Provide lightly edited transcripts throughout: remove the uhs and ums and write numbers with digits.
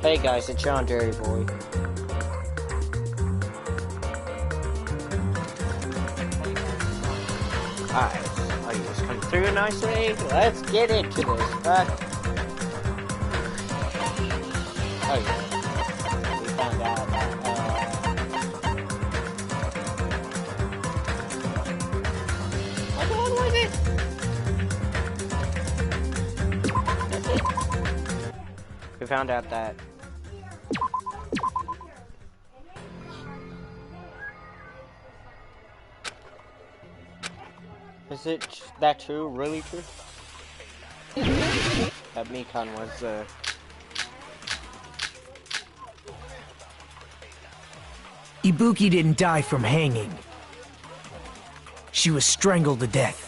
Hey guys, it's John Dairy Boy. Alright, are you just coming through nicely? Let's get into this. Oh yeah, we found out that, what the hell was it? That's it. We found out that is it that true? Really true? That Mikon was, Ibuki didn't die from hanging. She was strangled to death.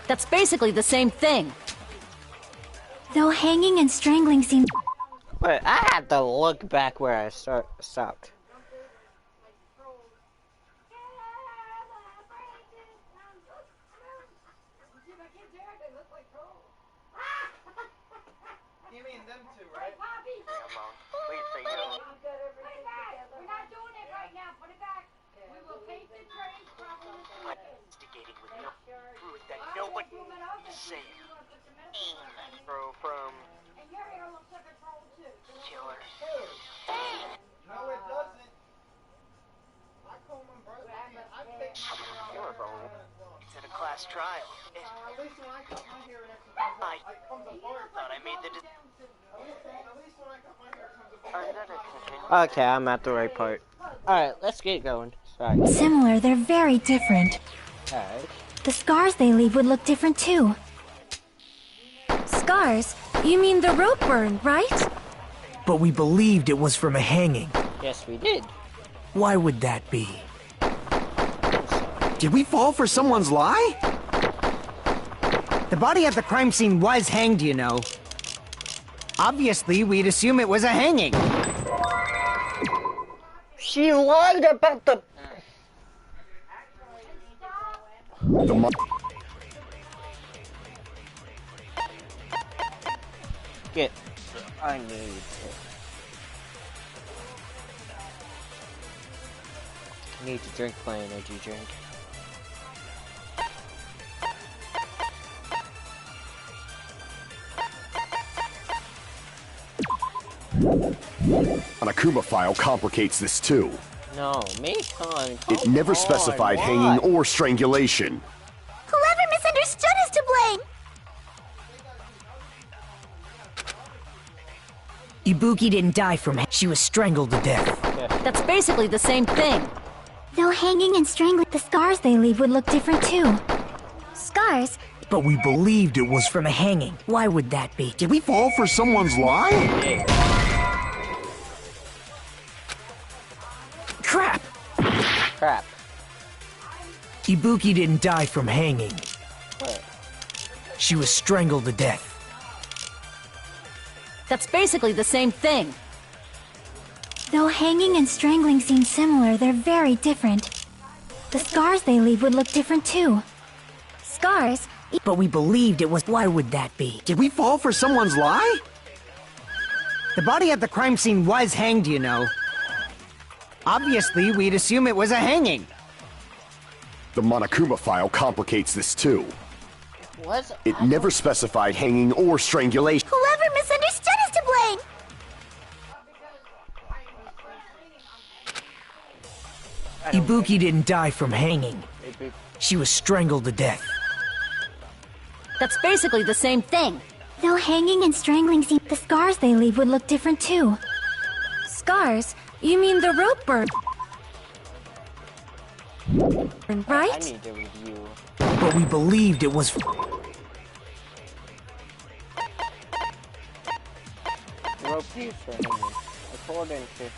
That's basically the same thing. Though hanging and strangling seem... Wait, I had to look back where I stopped. Okay, I'm at the right part. Alright, let's get going. Sorry. Similar, they're very different. Alright. The scars they leave would look different too. Scars? You mean the rope burn, right? But we believed it was from a hanging. Yes, we did. Why would that be? Did we fall for someone's lie? The body at the crime scene was hanged, you know. Obviously, we'd assume it was a hanging. She lied about the... Get... I need to drink my energy drink. An Akuma file complicates this too. No, Mikon, It never specified hanging or strangulation. Whoever misunderstood is to blame! Ibuki didn't die from she was strangled to death. That's basically the same thing. Though hanging and strangling, the scars they leave would look different too. Scars? But we believed it was from a hanging. Why would that be? Did we fall for someone's lie? Yeah. Crap! Crap. Ibuki didn't die from hanging. What? She was strangled to death. That's basically the same thing. Though hanging and strangling seem similar, they're very different. The scars they leave would look different too. Scars? But we believed it was. Why would that be? Did we fall for someone's lie? The body at the crime scene was hanged, you know. Obviously, we'd assume it was a hanging. The Monokuma file complicates this too. It never specified hanging or strangulation. Whoever misunderstood is to blame! Ibuki didn't die from hanging. She was strangled to death. That's basically the same thing. Though hanging and strangling seem... The scars they leave would look different too. Scars? You mean the rope burn? I Right? need to review. But we believed it was. Rope used for hanging, according to...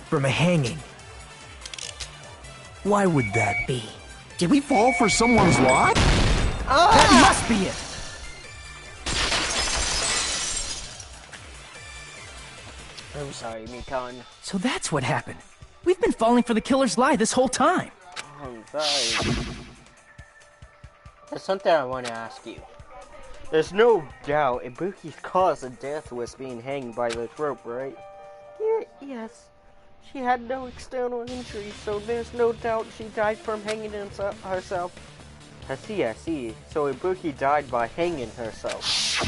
From a hanging. Why would that be? Did we fall for someone's lie? That must be it! I'm sorry, Mikon. So that's what happened. We've been falling for the killer's lie this whole time. I'm sorry. There's something I want to ask you. There's no doubt Ibuki's cause of death was being hanged by the rope, right? Yes. She had no external injuries, so there's no doubt she died from hanging herself. I see. So Ibuki died by hanging herself.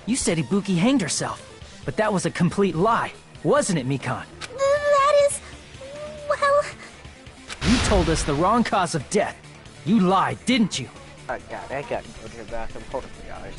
You said Ibuki hanged herself, but that was a complete lie, wasn't it, Mikan? That is... well... You told us the wrong cause of death. You lied, didn't you? Oh god, I gotta go to the bathroom. Hold on, guys.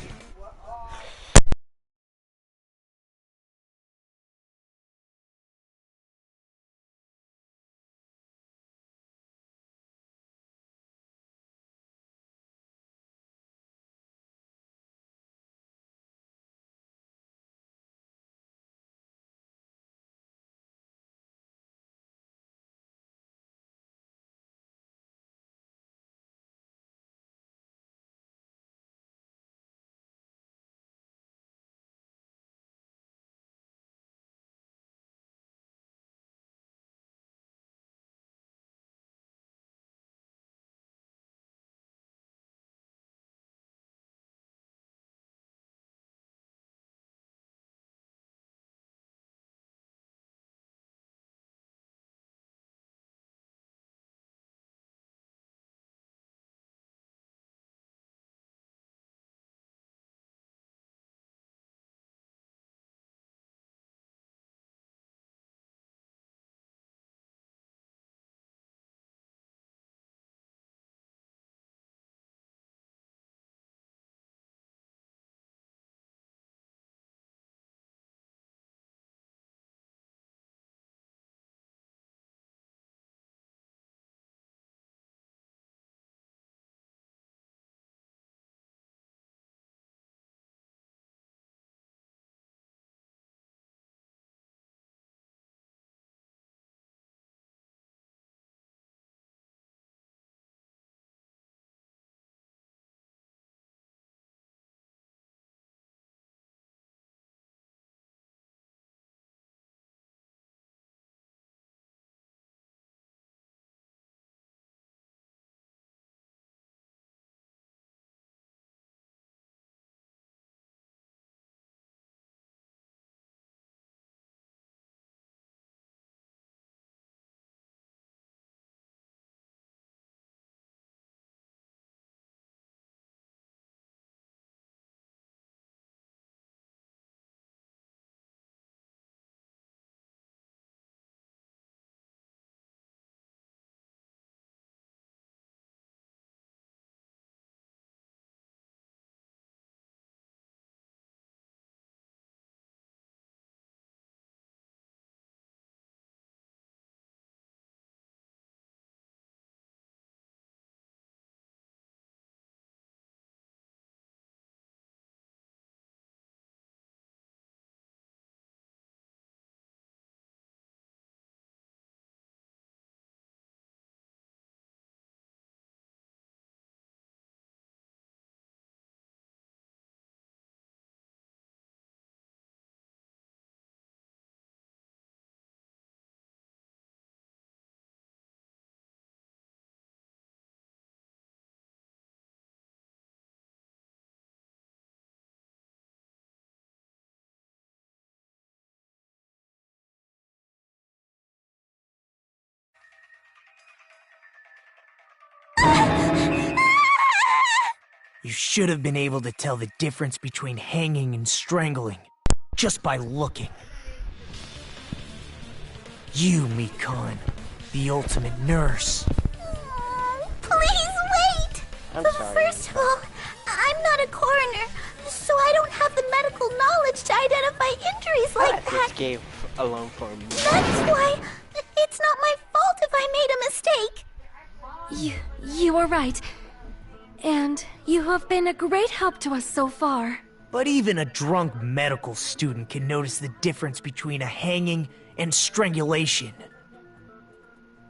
You should have been able to tell the difference between hanging and strangling, just by looking. You, Mikan, the ultimate nurse. Please wait! I'm sorry. First of all, I'm not a coroner, so I don't have the medical knowledge to identify injuries like that. This game alone for me. That's why it's not my fault if I made a mistake. You are right. And you have been a great help to us so far. But even a drunk medical student can notice the difference between a hanging and strangulation.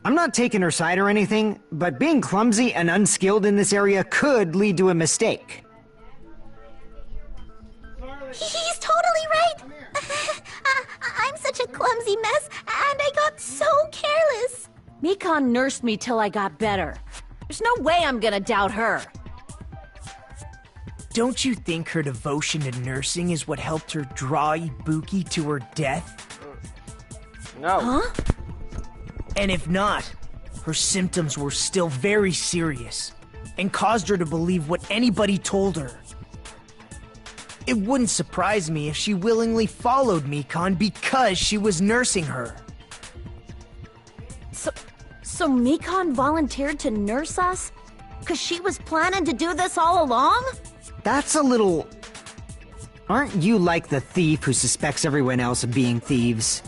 I'm not taking her side or anything, but being clumsy and unskilled in this area could lead to a mistake. He's totally right. I'm such a clumsy mess, and I got so careless. Mikan nursed me till I got better. There's no way I'm gonna doubt her. don't you think her devotion to nursing is what helped her draw Ibuki to her death? No. Huh? And if not, her symptoms were still very serious and caused her to believe what anybody told her. It wouldn't surprise me if she willingly followed Mikan because she was nursing her. So Mikan volunteered to nurse us? 'Cause she was planning to do this all along? That's a little... Aren't you like the thief who suspects everyone else of being thieves?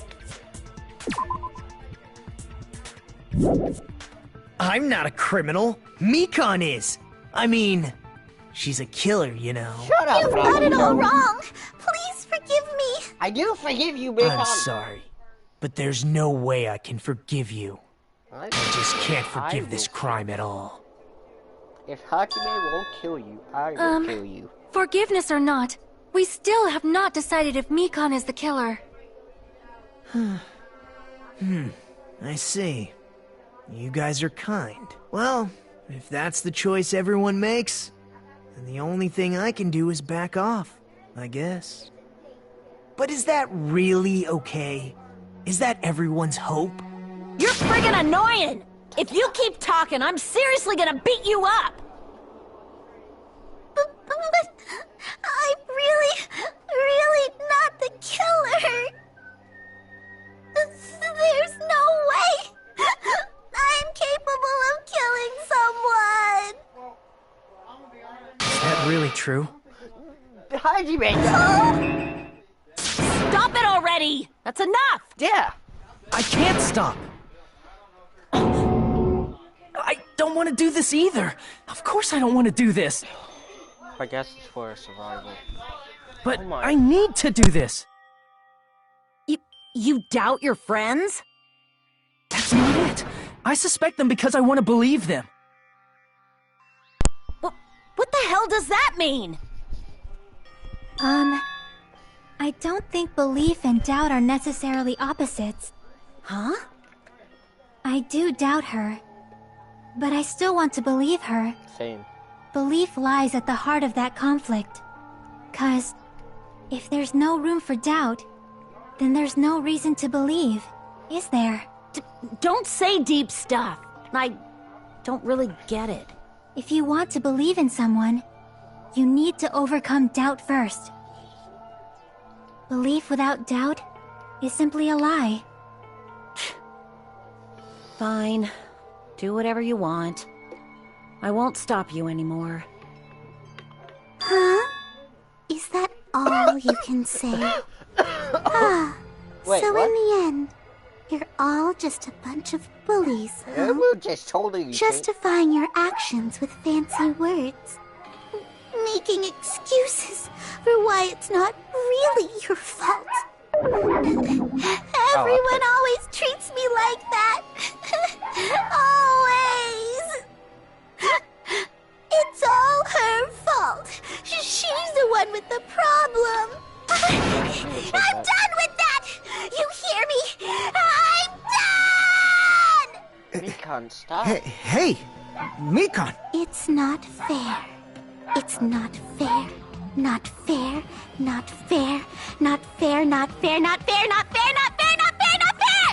I'm not a criminal. Mikan is. I mean, she's a killer, you know. Shut up, You've got it all wrong! Please forgive me! I do forgive you, big I'm sorry, but there's no way I can forgive you. I just can't forgive this crime at all. If Hajime won't kill you, I will kill you. Forgiveness or not, we still have not decided if Mikan is the killer. I see. You guys are kind. Well, if that's the choice everyone makes, then the only thing I can do is back off, I guess. But is that really okay? Is that everyone's hope? You're friggin' annoying! If you keep talking, I'm seriously gonna beat you up! But I'm really not the killer! There's no way I'm capable of killing someone! Is that really true? Hajime! Stop it already! That's enough! Yeah! I can't stop! I don't want to do this either. Of course I don't want to do this. I guess it's for survival. But Oh my. I need to do this. You doubt your friends? That's not it. I suspect them because I want to believe them. What the hell does that mean? I don't think belief and doubt are necessarily opposites. Huh? I do doubt her, but I still want to believe her. Same. Belief lies at the heart of that conflict. 'Cause if there's no room for doubt, then there's no reason to believe, is there? Don't say deep stuff. I don't really get it. If you want to believe in someone, you need to overcome doubt first. Belief without doubt is simply a lie. Fine. Do whatever you want. I won't stop you anymore. Huh? Is that all you can say? Wait, so what? in the end, you're all just a bunch of bullies, huh? We're just holding you. Justifying your actions with fancy words. Making excuses for why it's not really your fault. Everyone always treats me like that. Always. It's all her fault. She's the one with the problem. I'm done with that! You hear me? I'm done! Mikan, stop. Hey, Mikan! It's not fair. It's not fair. Not fair. Not fair. Not fair. Not fair. Not fair. Not fair. Not fair. Not fair. Not fair.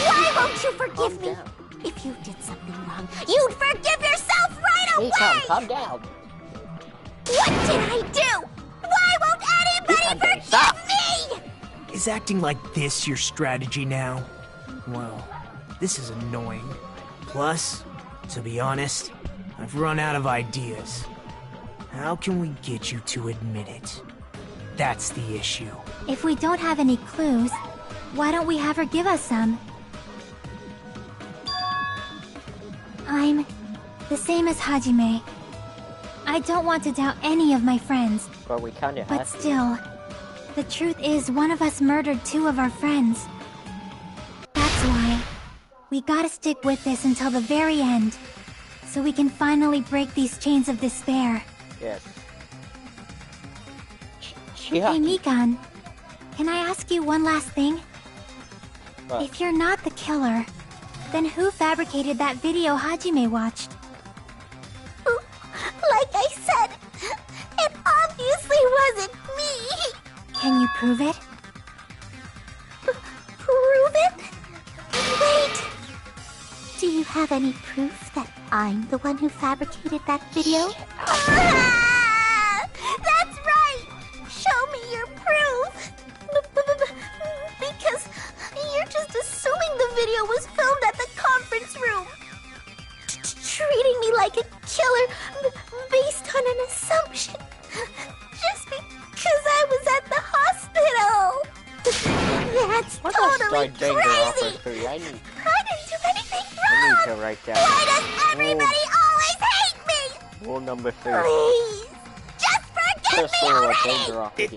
Why won't you forgive me? If you did something wrong, you'd forgive yourself right away. Mikan, calm down. What did I do? Why won't anybody forgive me? Is acting like this your strategy now? Well, this is annoying. Plus, to be honest, I've run out of ideas. How can we get you to admit it? That's the issue. If we don't have any clues, why don't we have her give us some? I'm the same as Hajime. I don't want to doubt any of my friends, But we kinda but have to. still, the truth is one of us murdered two of our friends. That's why we gotta stick with this until the very end, so we can finally break these chains of despair. Yes. Hey, Mikan, can I ask you one last thing? What? If you're not the killer, then who fabricated that video Hajime watched? Like I said, prove it? Prove it? Wait! Do you have any proof that I'm the one who fabricated that video? Ah! That's right! Show me your proof! Because you're just assuming the video was filmed at the conference room. Treating me like a killer based on an assumption. Just because I was at the hospital. That's totally crazy. I didn't do anything need wrong. to write down. Why does everybody always hate me? Rule number 3. Please, just forgive me already.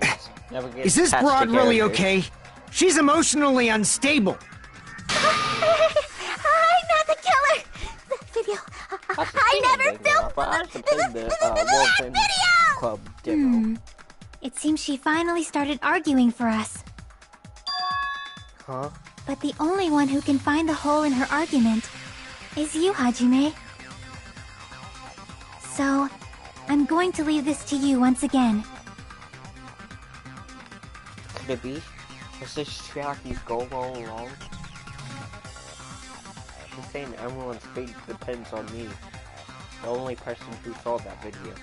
Is this broad really okay? She's emotionally unstable. I'm not the killer. The video. I never filmed the video. Club demo. It seems she finally started arguing for us. Huh? But the only one who can find the hole in her argument is you, Hajime. So, I'm going to leave this to you once again. Could it be? Was this Chiaki's goal all along? She's saying everyone's fate depends on me. The only person who saw that video.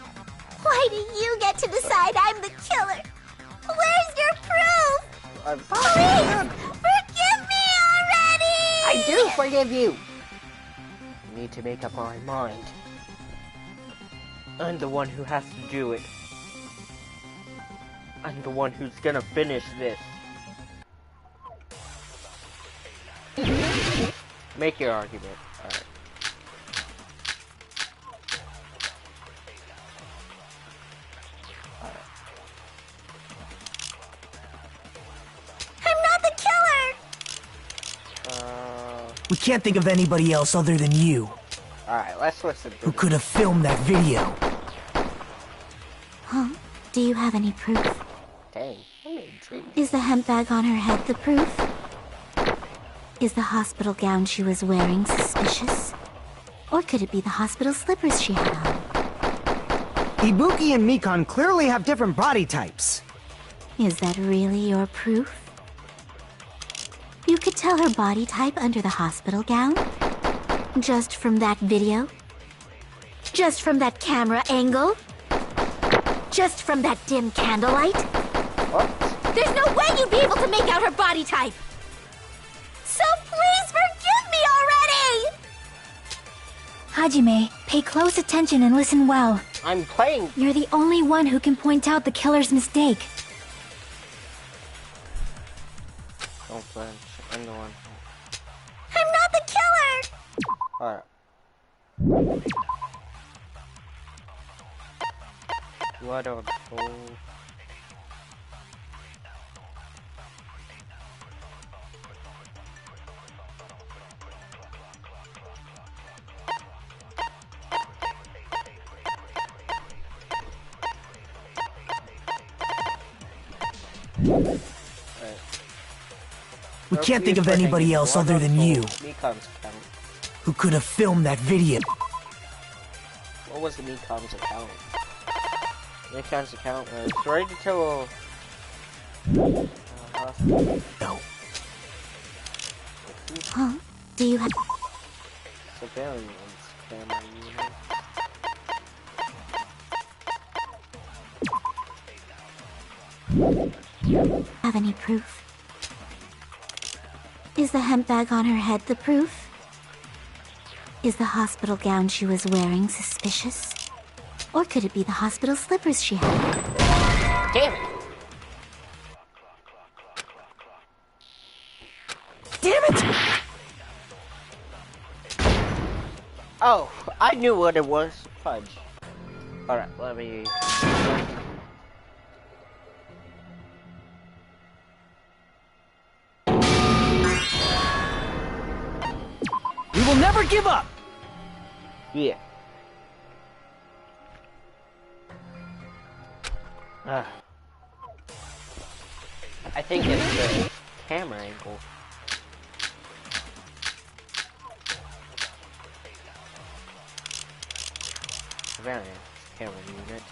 Why do you get to decide I'm the killer? Where's your proof? Please, forgive me already! I do forgive you! I need to make up my mind. I'm the one who has to do it. I'm the one who's gonna finish this. Make your argument. Alright. I'm not the killer! We can't think of anybody else other than you Alright, let's listen to who could have filmed that video. Huh? Do you have any proof? Dang, I'm intrigued. Is the hemp bag on her head the proof? Is the hospital gown she was wearing suspicious? Or could it be the hospital slippers she had on? Ibuki and Mikan clearly have different body types. Is that really your proof? You could tell her body type under the hospital gown? Just from that video? Just from that camera angle? Just from that dim candlelight? What? There's no way you'd be able to make out her body type! So please forgive me already! Hajime, pay close attention and listen well. I'm playing. You're the only one who can point out the killer's mistake. Don't flinch. I'm the one. I'm not the killer! Alright. What a fool. We can't think of anybody else other than you Mikan's account. who could have filmed that video. What was the Mikan's account? Mikan's account was ready to No. Huh? Do you have... civilians camera unit. have any proof? Is the hemp bag on her head the proof? Is the hospital gown she was wearing suspicious? Or could it be the hospital slippers she had? Damn it! Damn it! Oh, I knew what it was. Fudge. Alright, let me... We will never give up! Yeah. I think it's the camera angle. Variant camera unit.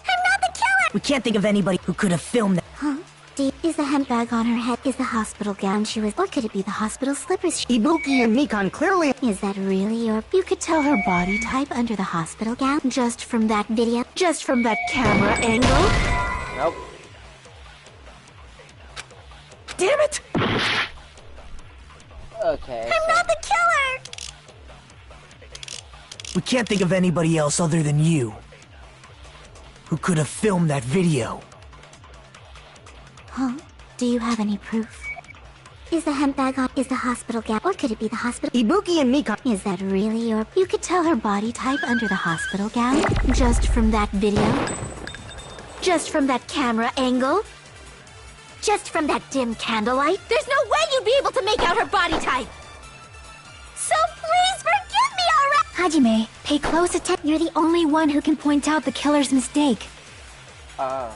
I'm not the killer! We can't think of anybody who could have filmed that. Huh? Deep is the handbag on her head. Is the hospital gown she was, or could it be the hospital slippers? Ibuki and Mikan clearly. Is that really your? You could tell her body type under the hospital gown just from that video, just from that camera angle. Nope. Damn it! Okay. I'm not the killer. We can't think of anybody else other than you who could have filmed that video. Huh? Do you have any proof? Is the handbag on? Is the hospital gown, or could it be the hospital? Ibuki and Mikan. Is that really your? You could tell her body type under the hospital gown just from that video, just from that camera angle. Just from that dim candlelight? There's no way you'd be able to make out her body type! So please forgive me already! Hajime, pay close attention. You're the only one who can point out the killer's mistake. I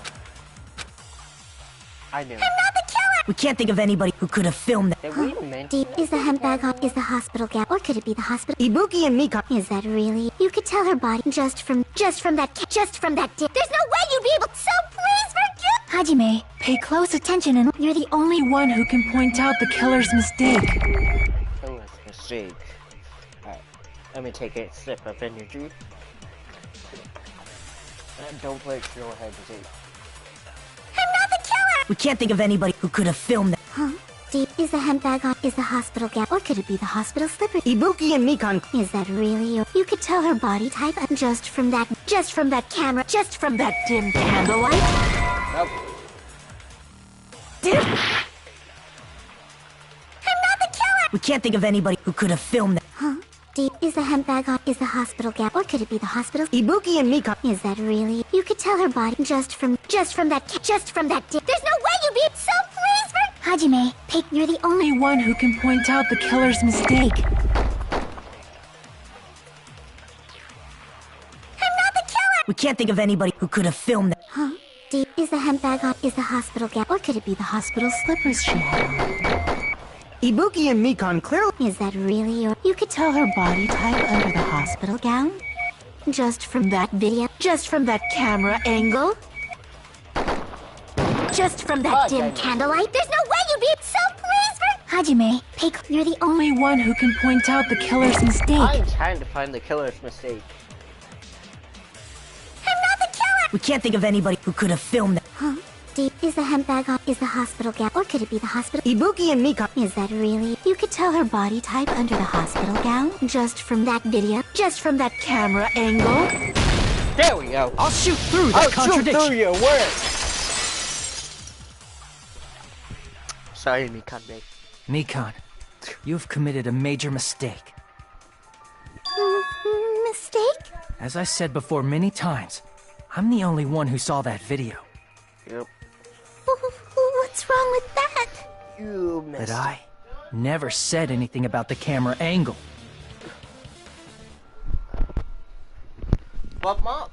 knew. I'm not the killer! We can't think of anybody who could have filmed that. Did we even mention Deep, that? is the handbag on? Is the hospital gown, or could it be the hospital? Ibuki and Mikan. Is that really? You could tell her body just from that dim. There's no way you'd be able. So please forgive. Hajime, pay close attention, and you're the only one who can point out the killer's mistake. Oh, it's a mistake. Alright, let me take a sip of energy. And don't let your hesitate. I'm not the killer. We can't think of anybody who could have filmed that. Huh? Deep, is the handbag on? Is the hospital gown, or could it be the hospital slippers? Ibuki and Mikan. Is that really your? You could tell her body type just from that camera, just from that dim candlelight. Nope. Damn! I'm not the killer. We can't think of anybody who could have filmed that. Huh? Deep, is the handbag on? Is the hospital gown, or could it be the hospital? Ibuki and Mikan. Is that really? You could tell her body just from that dim. There's no way you'd be. So please Hajime, you're the only One who can point out the killer's mistake. I'm not the killer! We can't think of anybody who could have filmed that. Huh? Deep, is the handbag on? Is the hospital gown, or could it be the hospital slippers she had on? Ibuki and Mikan clearly. Is that really your? You could tell her body type under the hospital gown? Just from that video? Just from that camera angle? Just from that dim candlelight? There's no way you'd be. So please Hajime, you're the only One who can point out the killer's mistake. I'm trying to find the killer's mistake. I'm not the killer! We can't think of anybody who could have filmed that. Huh? Deep, is the handbag on? Is the hospital gown, or could it be the hospital? Ibuki and Mikan. Is that really? You could tell her body type under the hospital gown? Just from that video? Just from that camera angle? There we go. I'll shoot through that contradiction. Shoot through your words. Sorry, Mikan. Mikan, you've committed a major mistake. Mistake? As I said before many times, I'm the only one who saw that video. Yep. What's wrong with that? You missed. But I never said anything about the camera angle. But Mom.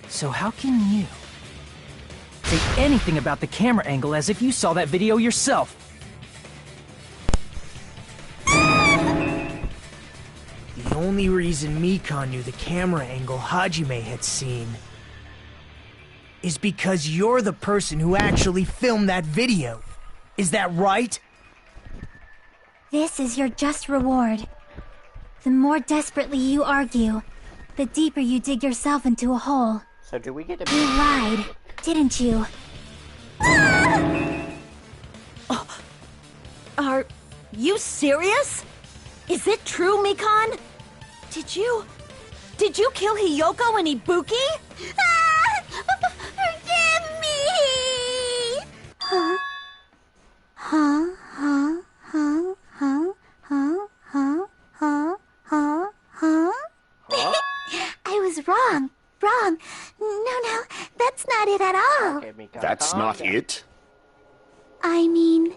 So how can you say anything about the camera angle as if you saw that video yourself? The only reason Mikan knew the camera angle Hajime had seen is because you're the person who actually filmed that video. Is that right? This is your just reward. The more desperately you argue, the deeper you dig yourself into a hole. So do we get a... You lied, didn't you? Are you serious? Is it true, Mikan? Did you kill Hiyoko and Ibuki? Forgive me! Huh? Huh? Huh? Huh? Huh? Huh? Huh? Huh? Huh? Huh? I was wrong. Wrong. No, that's not it at all. Okay, Mika, That's not it? I mean,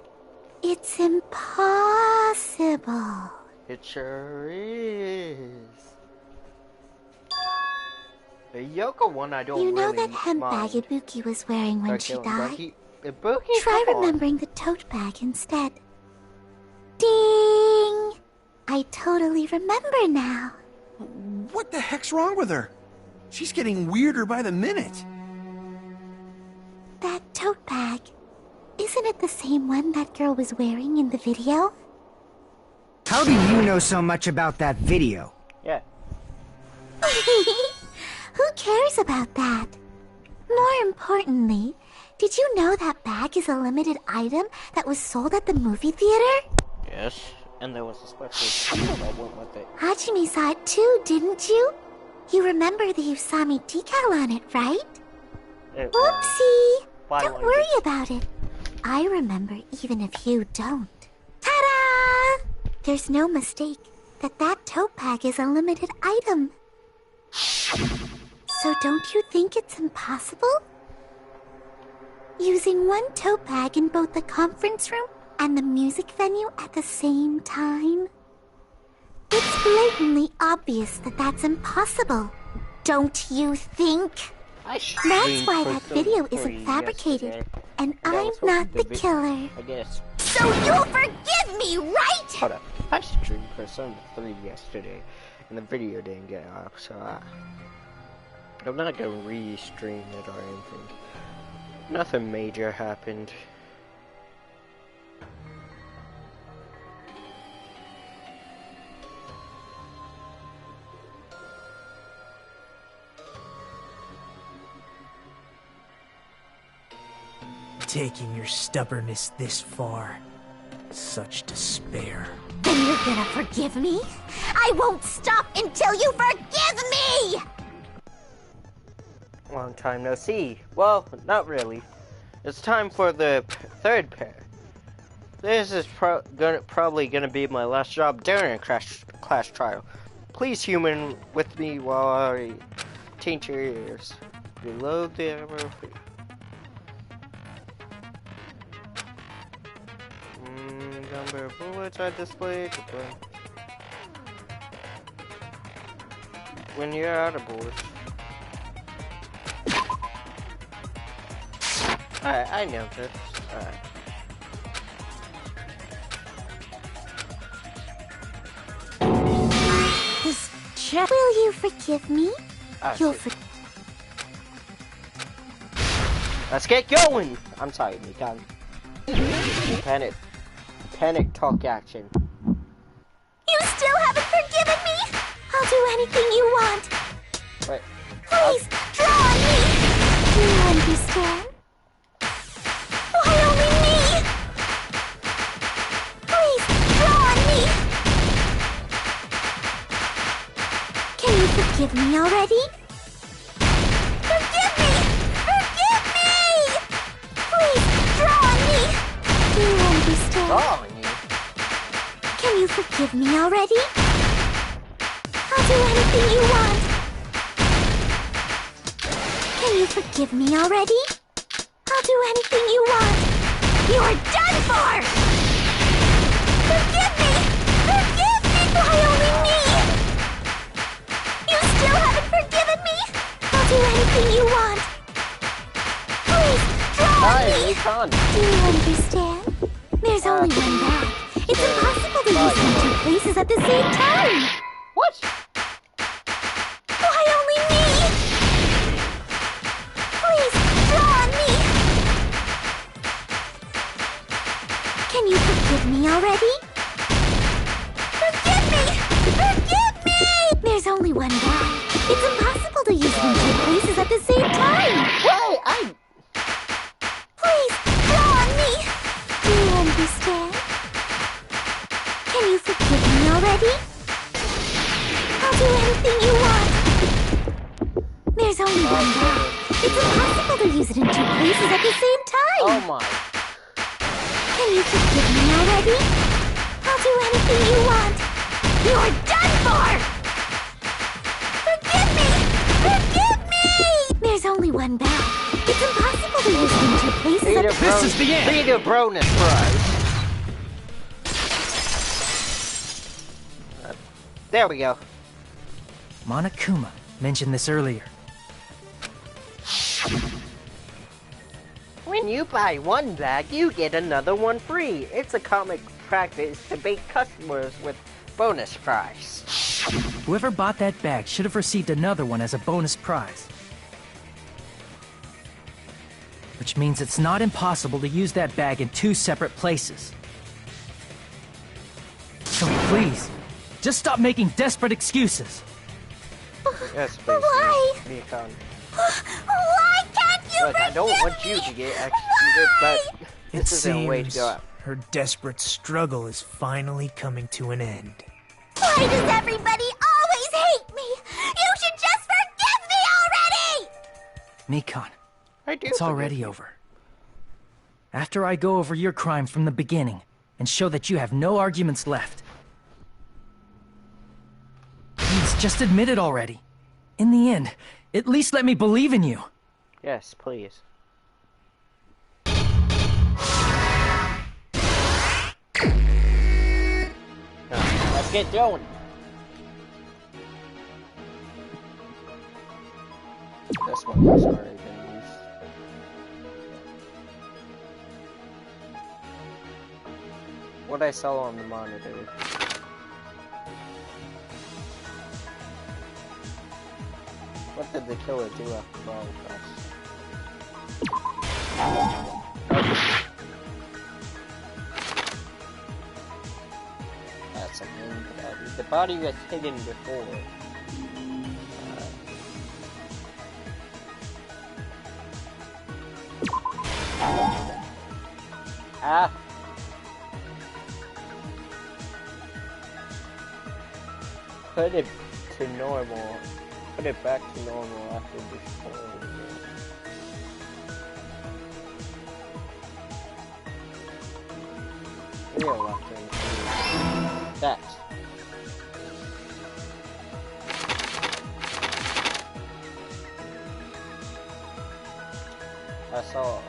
it's impossible. It sure is. The Yoko one I don't You know really that hemp bag mind. Ibuki was wearing when she died? Ibuki, Try come on. remembering the tote bag instead. Ding! I totally remember now. What the heck's wrong with her? She's getting weirder by the minute. That tote bag. Isn't it the same one that girl was wearing in the video? How do you know so much about that video? Yeah. Who cares about that? More importantly, did you know that bag is a limited item that was sold at the movie theater? Yes. And there was a special deal that went with it. Hajime saw it too, didn't you? You remember the Usami decal on it, right? Whoopsie! Don't worry about it. I remember even if you don't. Ta-da! There's no mistake that tote bag is a limited item. So don't you think it's impossible? Using one tote bag in both the conference room and the music venue at the same time? It's blatantly obvious that that's impossible. Don't you think? That's why that video isn't fabricated, and I'm not the killer. I guess. So you'll forgive me, right? Hold up. I streamed Persona 3 yesterday, and the video didn't get up, so I'm not gonna re-stream it or anything. Nothing major happened. Taking your stubbornness this far. Such despair. Then you're gonna forgive me? I won't stop until you forgive me! Long time no see. Well, not really. It's time for the third pair. This is probably gonna be my last job during a class trial. Please human with me while I taint your ears. Reload the ammo. Number of bullets I displayed. When you're out of bullets. Alright, I know this. Alright. This check. Will you forgive me? You'll Let's get going! I'm sorry, Mikan. Panic talk action. You still haven't forgiven me? I'll do anything you want. Wait. Please, draw on me! Do you understand? Why only me? Please, draw on me! Can you forgive me already? Forgive me! Forgive me! Please, draw on me! Do you understand? Draw on you? Can you forgive me already? I'll do anything you want. Can you forgive me already? I'll do anything you want. You're done for! Forgive me! Forgive me! Why only me? You still haven't forgiven me? I'll do anything you want. Please, draw me! Do you understand? There's only one bag. It's impossible to use in two places at the same time. What? What? Why only me? Please, draw on me! Can you forgive me already? Forgive me! Forgive me! There's only one bag. It's impossible to use it in two places at the same time! Why? Please, draw on me! Do you understand? Can you forgive me already? I'll do anything you want! There's only one bag. It's impossible to use it in two places at the same time! Oh my. Can you forgive me already? I'll do anything you want! You're done for! Forgive me! Forgive me! There's only one bag. It's impossible to use it in two places at the This is the end! Need a bonus prize. There we go. Monokuma mentioned this earlier. When you buy one bag, you get another one free. It's a common practice to bait customers with bonus prize. Whoever bought that bag should have received another one as a bonus prize. Which means it's not impossible to use that bag in two separate places. So please, just stop making desperate excuses. Yes, please. Why? Mikon. Why can't you Look, I don't want you to get executed, but It this isn't a way to seems go out. her desperate struggle is finally coming to an end. Why does everybody always hate me? You should just forgive me already! Mikon, I do. it's already over. After I go over your crime from the beginning and show that you have no arguments left. Please, just admit it already. In the end, at least let me believe in you. Yes, please. Let's get going. This one was already been used. What I saw on the monitor. What did the killer do after all of us? That's a main body. The body was hidden before. Ah! Put it to normal. Put it back to normal after destroying it. Real after including that. That's all.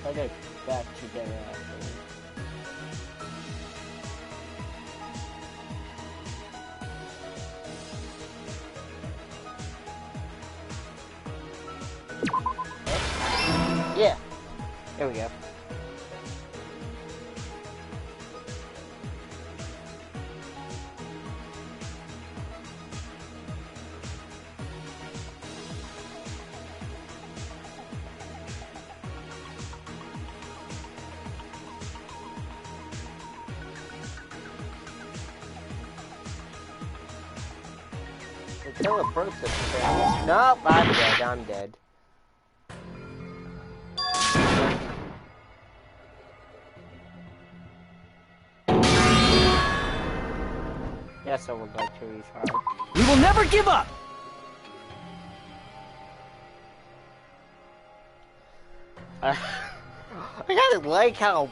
Put it back together after. Yeah. There we go. Kill a person. Nope, I'm dead. I'm dead. Yes, I would like to retry. We will never give up! I kind of like how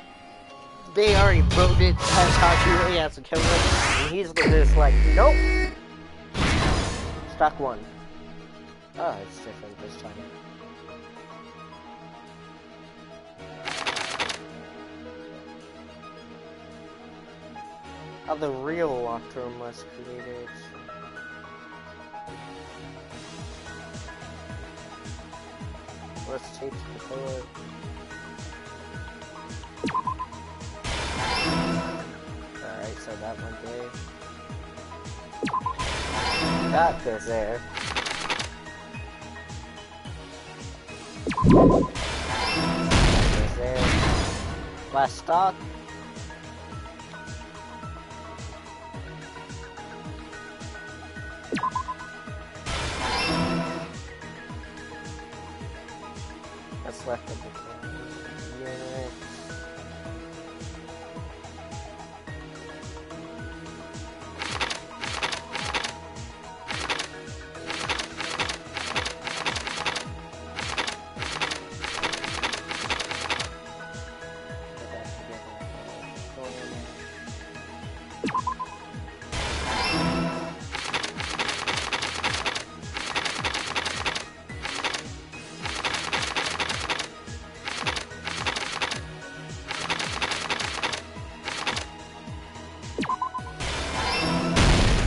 they already voted as Hachi really has to kill him, and he's just like, nope. Stock one. Oh, it's different this time. How the real locked room was created. Let's take the pillow. Alright, so that one there. That goes there. That goes there. Last stop. That's left of the unit.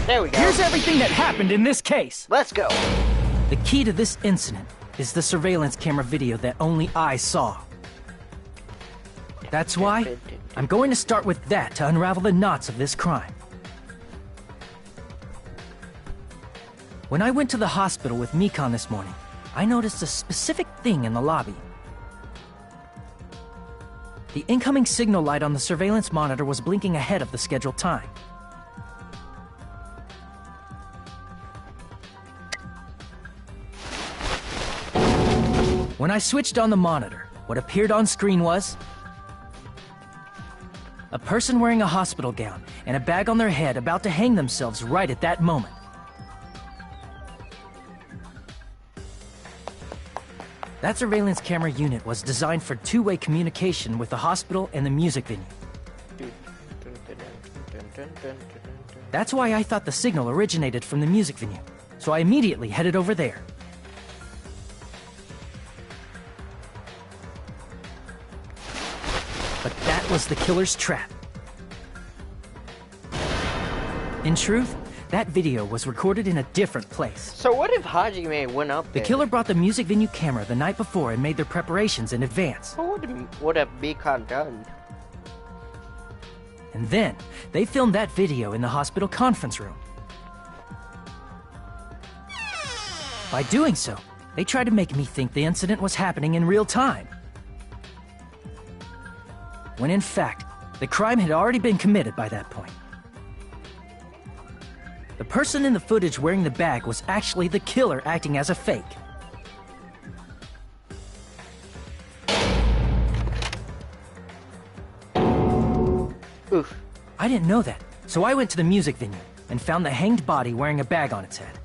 There we go. Here's everything that happened in this case. Let's go. The key to this incident is the surveillance camera video that only I saw. That's why I'm going to start with that to unravel the knots of this crime. When I went to the hospital with Mikon this morning, I noticed a specific thing in the lobby. The incoming signal light on the surveillance monitor was blinking ahead of the scheduled time. When I switched on the monitor, what appeared on screen was a person wearing a hospital gown and a bag on their head about to hang themselves right at that moment. That surveillance camera unit was designed for two-way communication with the hospital and the music venue. That's why I thought the signal originated from the music venue, so I immediately headed over there. But that was the killer's trap. In truth, that video was recorded in a different place. So what if Hajime went up there? The killer brought the music venue camera the night before and made their preparations in advance. What would have Mikon done? And then, they filmed that video in the hospital conference room. By doing so, they tried to make me think the incident was happening in real time. When in fact, the crime had already been committed by that point. The person in the footage wearing the bag was actually the killer acting as a fake. Oof. I didn't know that, so I went to the music venue and found the hanged body wearing a bag on its head.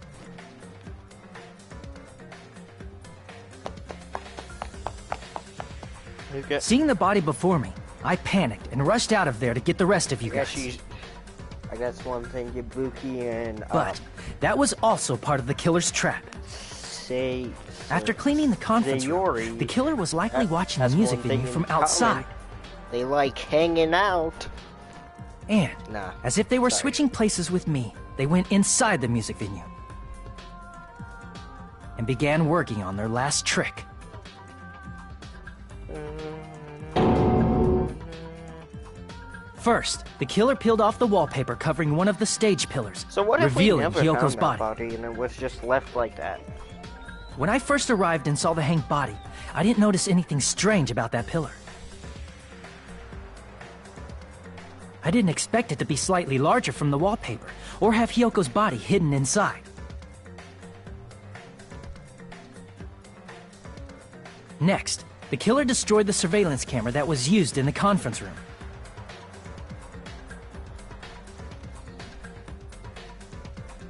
Seeing the body before me, I panicked and rushed out of there to get the rest of you guys. I guess one thing, Ibuki and... But that was also part of the killer's trap. After cleaning the conference room, the killer was likely watching the music venue from outside. They like hanging out. And, as if they were switching places with me, they went inside the music venue and began working on their last trick. First, the killer peeled off the wallpaper covering one of the stage pillars, so what if we revealing never Hyoko's found that body. And it was just left like that? When I first arrived and saw the hanged body, I didn't notice anything strange about that pillar. I didn't expect it to be slightly larger from the wallpaper, or have Hyoko's body hidden inside. Next, the killer destroyed the surveillance camera that was used in the conference room.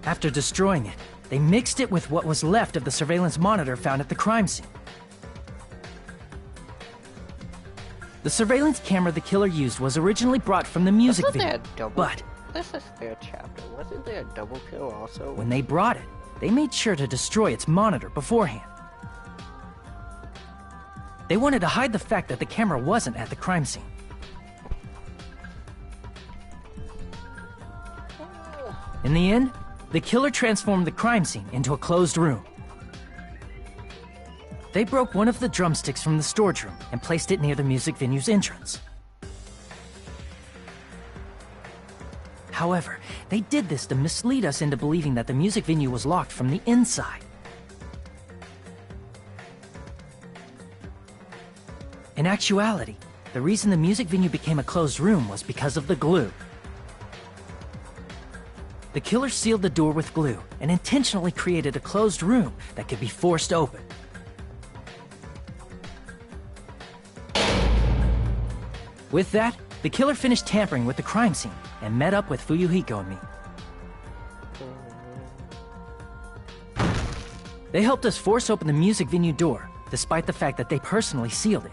After destroying it, they mixed it with what was left of the surveillance monitor found at the crime scene. The surveillance camera the killer used was originally brought from the music video, but this is their chapter. Wasn't there a double kill also? When they brought it, they made sure to destroy its monitor beforehand. They wanted to hide the fact that the camera wasn't at the crime scene. In the end, the killer transformed the crime scene into a closed room. They broke one of the drumsticks from the storage room and placed it near the music venue's entrance. However, they did this to mislead us into believing that the music venue was locked from the inside. In actuality, the reason the music venue became a closed room was because of the glue. The killer sealed the door with glue and intentionally created a closed room that could be forced open. With that, the killer finished tampering with the crime scene and met up with Fuyuhiko and me. They helped us force open the music venue door, despite the fact that they personally sealed it.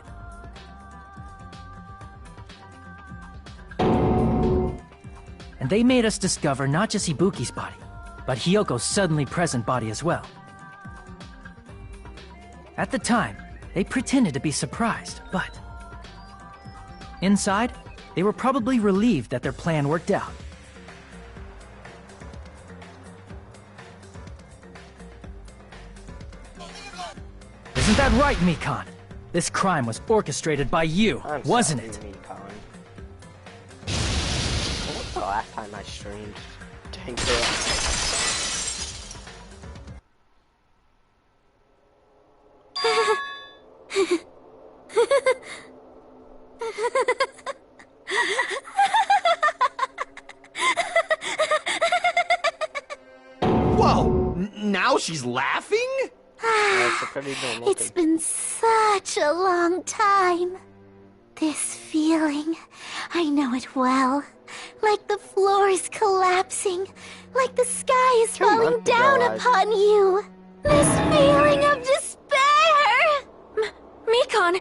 And they made us discover not just Ibuki's body, but Hyoko's suddenly present body as well. At the time, they pretended to be surprised, but inside, they were probably relieved that their plan worked out. Isn't that right, Mikan? This crime was orchestrated by you, wasn't it? Mikan. What was the last time I streamed? Whoa! Now she's laughing? It's been such a long time. This feeling, I know it well. Like the floor is collapsing, like the sky is falling down upon you. This feeling of despair! Mikan,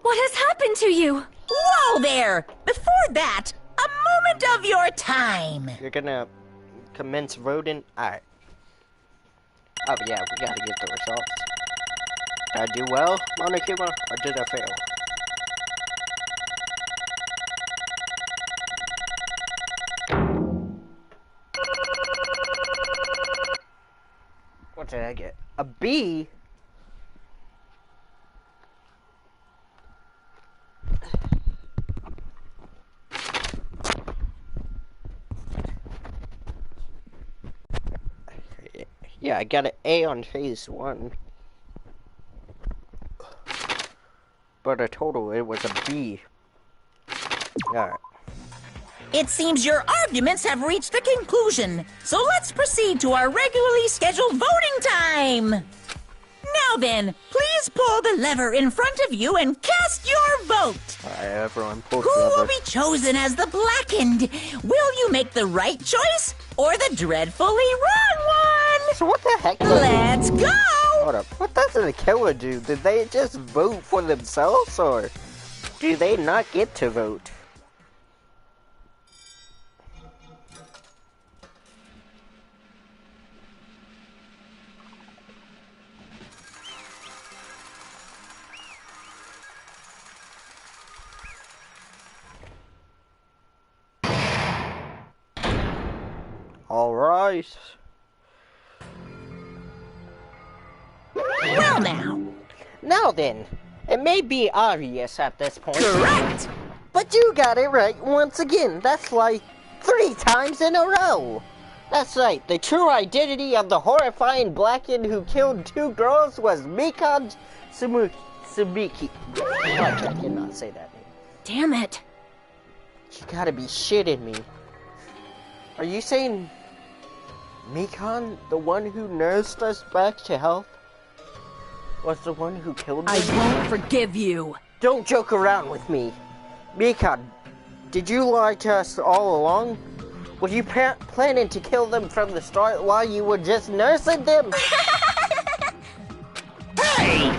what has happened to you? Whoa there! Before that, a moment of your time. You're gonna commence voting? Alright. Oh yeah, we gotta get the results. Did I do well, Monokuma, or did I fail? What did I get? A B? Yeah, I got an A on phase 1. But a total, it was a B. Alright. It seems your arguments have reached a conclusion, so let's proceed to our regularly scheduled voting time. Now then, please pull the lever in front of you and cast your vote. Alright, everyone pull the Who lever. will be chosen as the blackened? Will you make the right choice or the dreadfully wrong one? So what the heck? Let's go! Hold up, what does the killer do? Did they just vote for themselves, or do they not get to vote? Alright. Well now. Now then, it may be obvious at this point. Correct! But you got it right once again. That's like 3 times in a row. That's right, the true identity of the horrifying blackened who killed 2 girls was Mikan Tsubiki. I cannot say that name. Damn it. You gotta be shitting me. Are you saying Mikan, the one who nursed us back to health, was the one who killed me? I won't forgive you. Don't joke around with me. Mikan, did you lie to us all along? Were you planning to kill them from the start while you were just nursing them? Hey!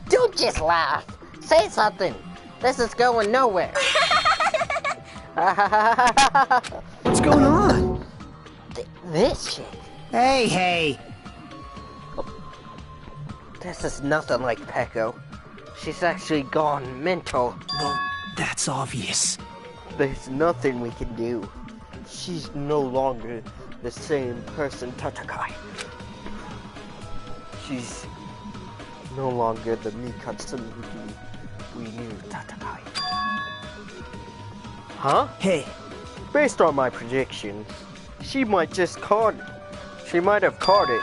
Don't just laugh. Say something. This is going nowhere. What's going on? This shit. Hey. This is nothing like Peko. She's actually gone mental. Well, that's obvious. There's nothing we can do. She's no longer the same person, Tatakai. She's no longer the Mikatsuki we knew. Huh? Hey. Based on my predictions, she might just caught it. She might have caught it.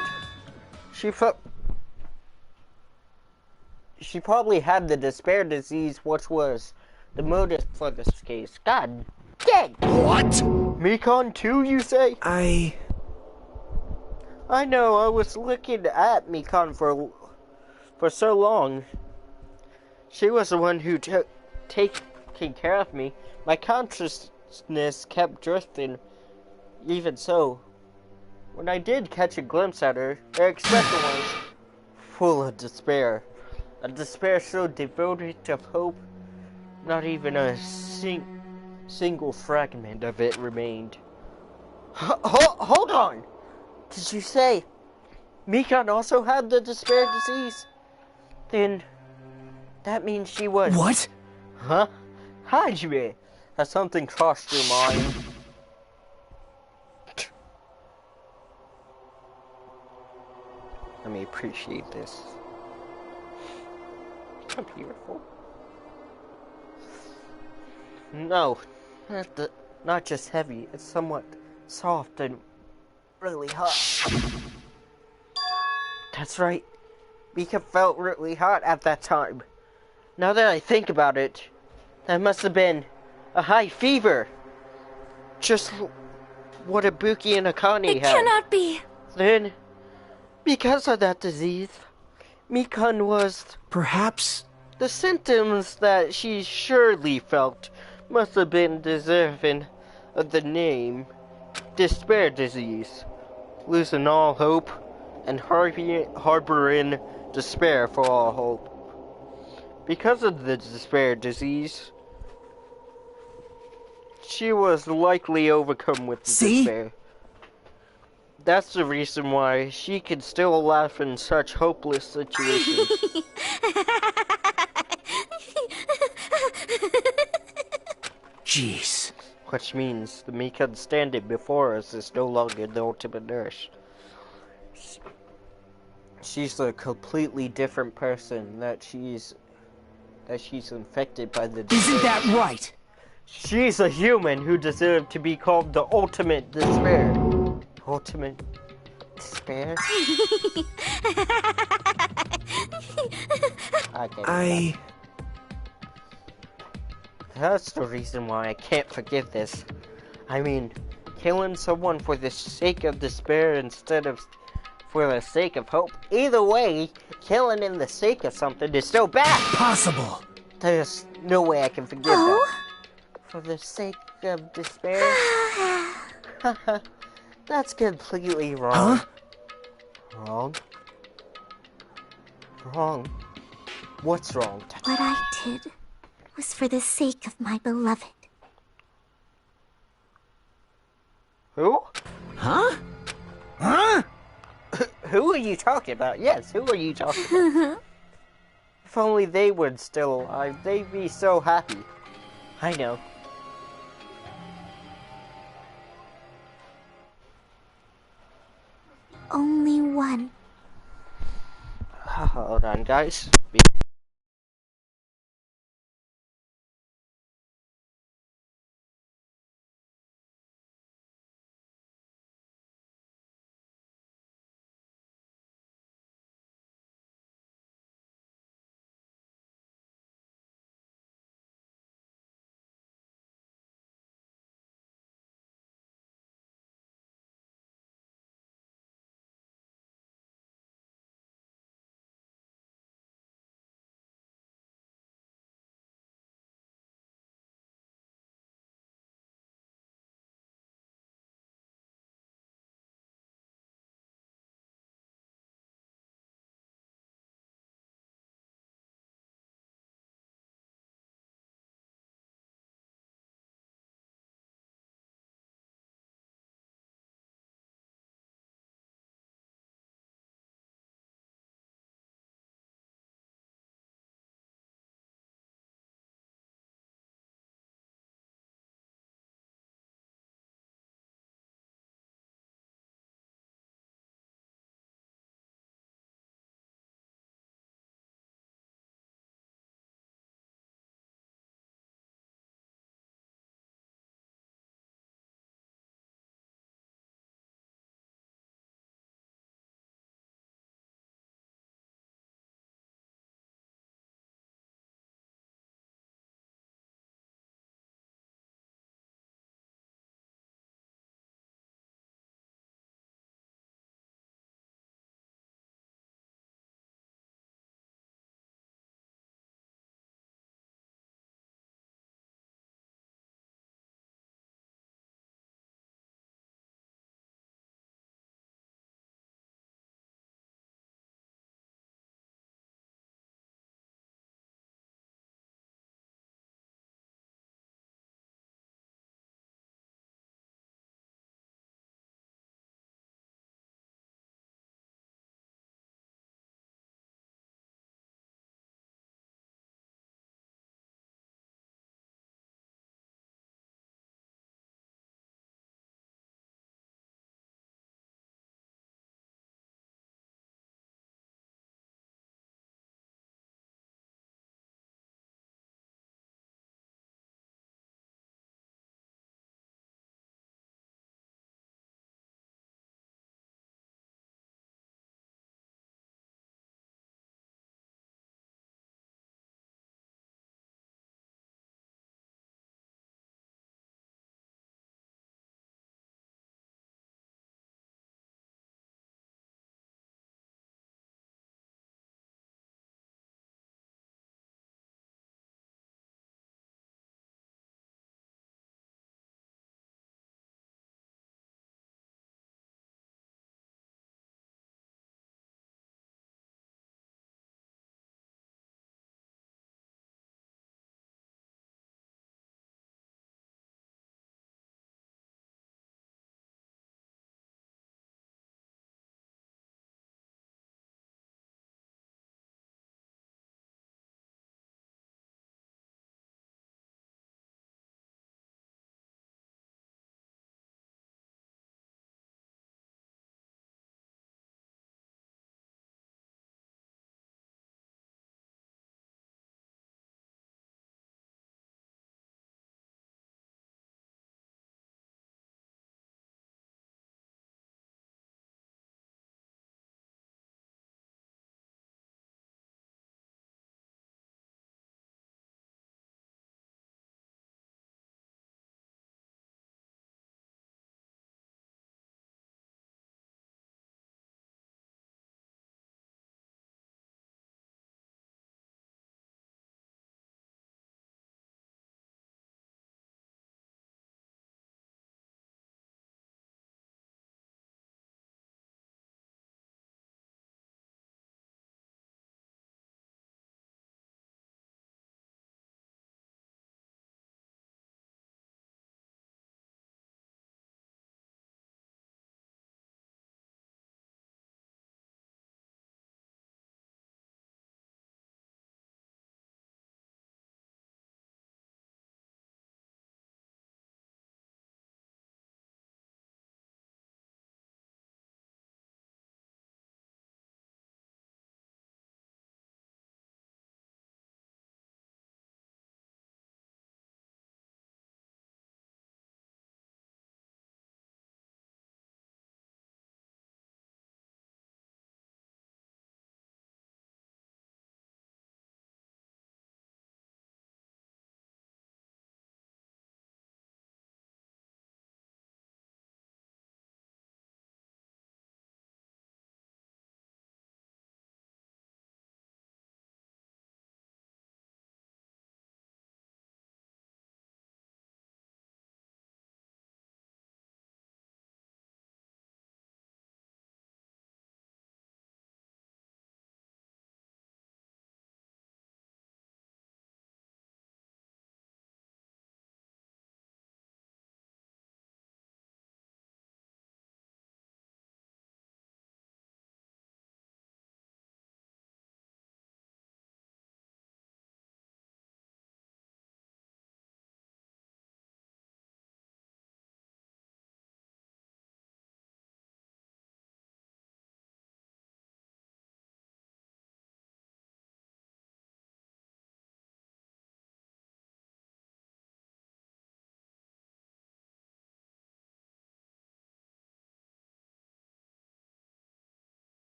She probably had the despair disease, which was the motive for this case. God dang! What? Mikon too, you say? I know, I was looking at Mikon for so long. She was the one who taking care of me. My consciousness kept drifting. Even so, when I did catch a glimpse at her, her expression was full of despair. A despair so devoted to hope, not even a single fragment of it remained. Hold on! Did you say Mikon also had the despair disease? Then that means she was... What? Huh? Hajime! Has something crossed your mind? Let me appreciate this. Beautiful. No, not just heavy. It's somewhat soft and really hot. That's right. Mika felt really hot at that time. Now that I think about it, that must have been a high fever. Just what Ibuki and Akane had. It cannot be. Then, because of that disease, Mikon was... Perhaps... The symptoms that she surely felt must have been deserving of the name despair disease, losing all hope and harboring despair for all hope. Because of the despair disease, she was likely overcome with despair. That's the reason why she could still laugh in such hopeless situations. Jeez. Which means the Mikon standing before us is no longer the ultimate nurse. She's a completely different person that she's infected by the disease. Isn't that right? She's a human who deserved to be called the ultimate despair. Ultimate despair? That's the reason why I can't forgive this. I mean, killing someone for the sake of despair instead of for the sake of hope. Either way, killing in the sake of something is still bad. Possible. There's no way I can forgive that. For the sake of despair? That's completely wrong. Huh? Wrong? What's wrong? What I did was for the sake of my beloved. Who? Huh? Huh? Who are you talking about? Yes, who are you talking about? If only they were still alive, they'd be so happy. I know. Only one. Hold on, guys.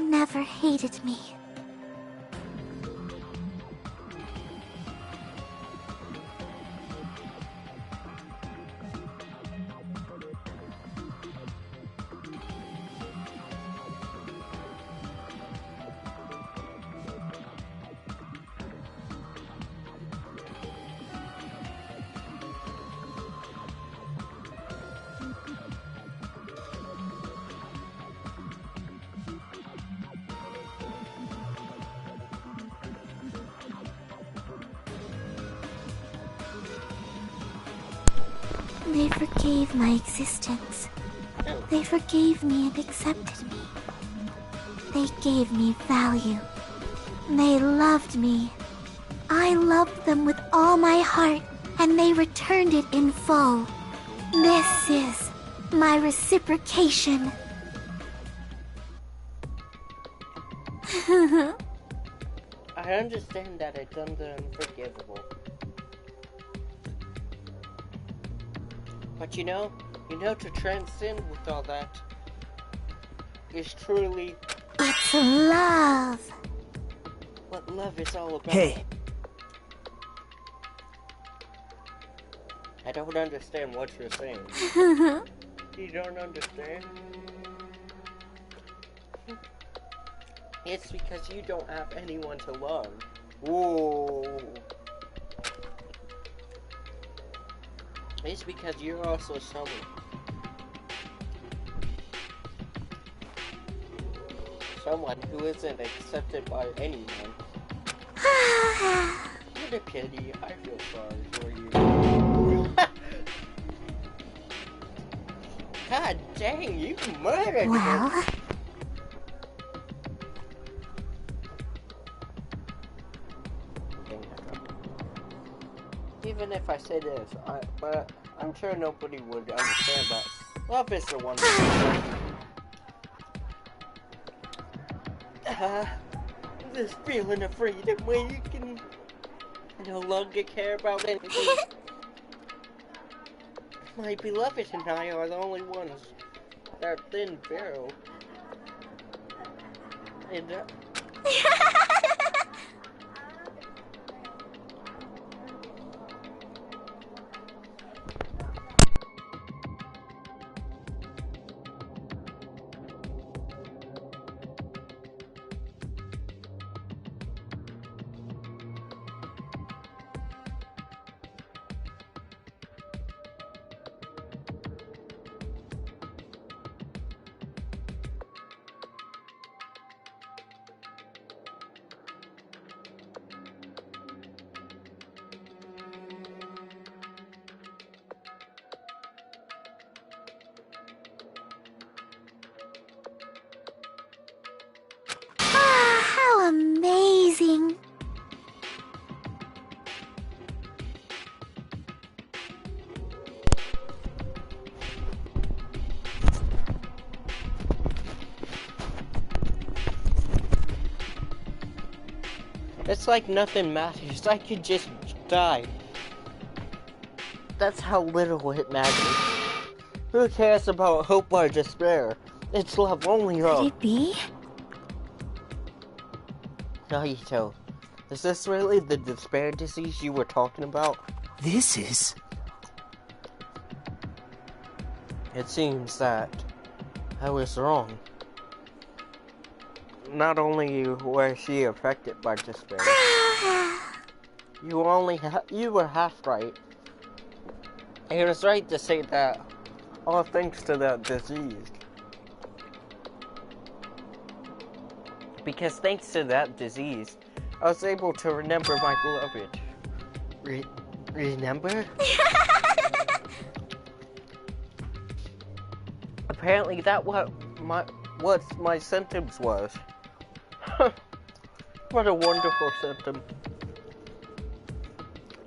never hated me. They forgave my existence. They forgave me and accepted me. They gave me value. They loved me. I loved them with all my heart, and they returned it in full. This is my reciprocation. I understand that it's unforgivable. But you know, to transcend with all that is truly... It's love. What love is all about. Hey. I don't understand what you're saying. You don't understand? It's because you don't have anyone to love. Whoa. It's because you're also someone who isn't accepted by anyone. You're a pity. I feel sorry for you. God dang, you murdered her. Even if I say this, but I'm sure nobody would understand, but love is the one thing. This feeling of freedom where you can no longer care about anything. My beloved and I are the only ones that are thin barrel. And How amazing! it's like nothing matters. I could just die. That's how little it matters. Who cares about hope or despair? It's love, only love. Could it be? Nahito, is this really the despair disease you were talking about? This is... It seems that I was wrong. Not only was she affected by despair, you were half right. It was right to say that all thanks to that disease. Because thanks to that disease, I was able to remember my beloved. Remember? Apparently that what my symptoms was. What a wonderful symptom.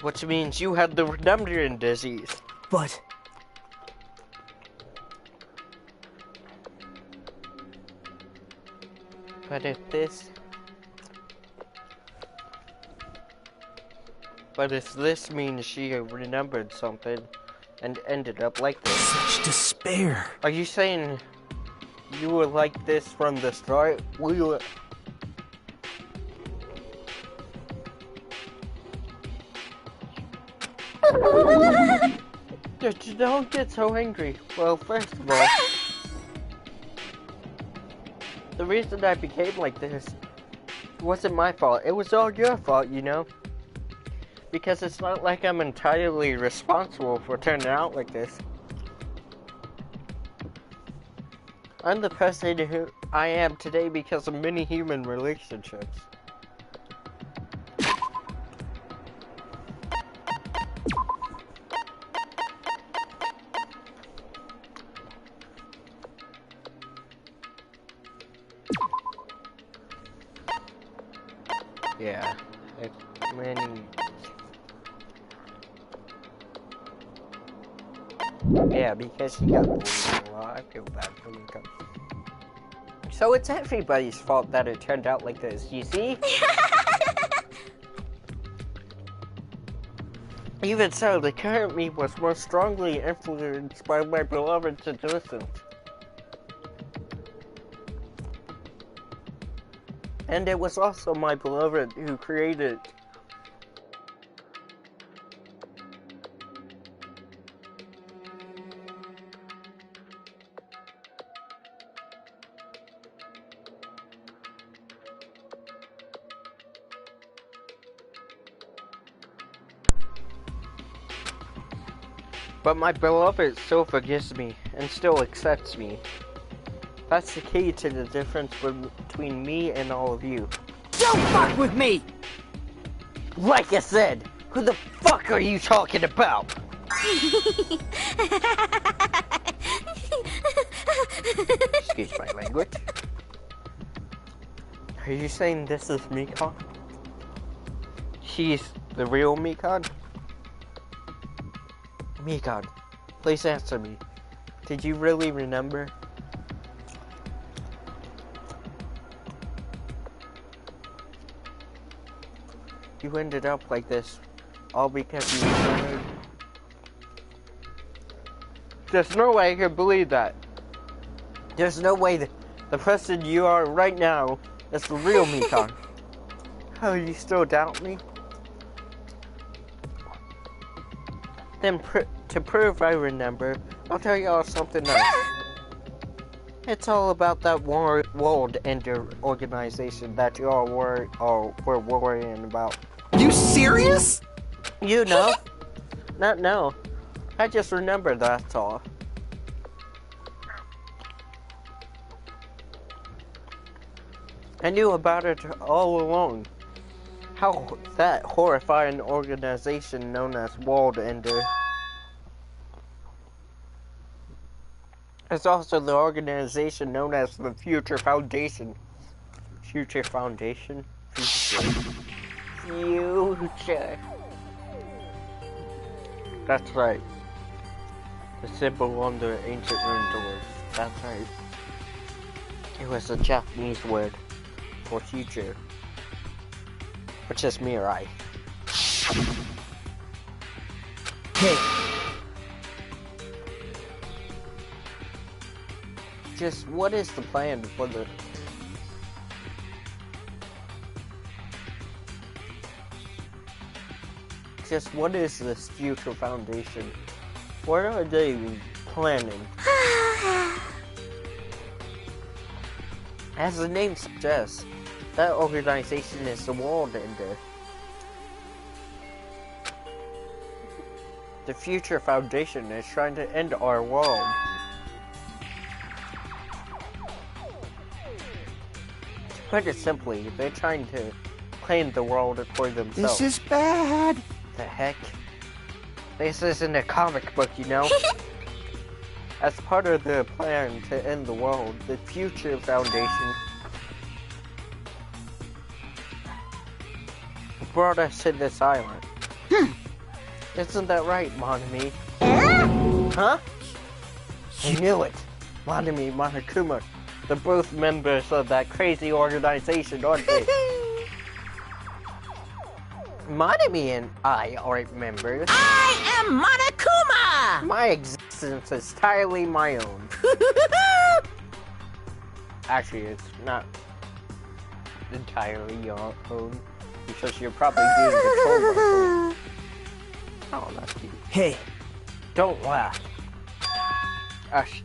Which means you had the remembering disease. But... But if this means she remembered something and ended up like this. Such despair. Are you saying You were like this from the start. We were... Don't get so angry. Well, first of all, the reason I became like this wasn't my fault. It was all your fault, you know? Because it's not like I'm entirely responsible for turning out like this. I'm the person who I am today because of many human relationships. Yeah, it's many. Yeah, because she got bullied a lot. I feel bad for Mika. So it's everybody's fault that it turned out like this, you see? Even so, the current me was more strongly influenced by my beloved's existence. And it was also my beloved who created. But my beloved still forgives me and still accepts me. That's the key to the difference between me and all of you. Don't fuck with me! Like I said, who the fuck are you talking about? Excuse my language. Are you saying this is Mikon? She's the real Mikon? Mikon, please answer me. Did you really remember? You ended up like this, all because you remembered. There's no way I can believe that. There's no way that the person you are right now is the real Mikon. How, you still doubt me? Then to prove I remember, I'll tell y'all something else. It's all about that world ender organization that y'all were worrying about. You serious? You know? Not know. I just remember, that's all. I knew about it all along. How that horrifying organization known as World Ender is also the organization known as the Future Foundation. Future Foundation? Future. That's right. The symbol on the ancient rune doors. That's right. It was a Japanese word for future, which is Mirai. Hey. Just what is the plan for the... Just what is this Future Foundation? What are they planning? As the name suggests, that organization is the World Ender. The Future Foundation is trying to end our world. To put it simply, they're trying to claim the world for themselves. This is bad. The heck? This isn't a comic book, you know? As part of the plan to end the world, the Future Foundation brought us to this island. Isn't that right, Monami? Huh? I knew it! Monami, Monokuma, they're both members of that crazy organization, aren't they? Monami and I aren't members. I am Monokuma! My existence is entirely my own. Actually, it's not entirely your own, because you're probably being controlled by someone. Oh, that's cute. Hey. Don't laugh. Ash.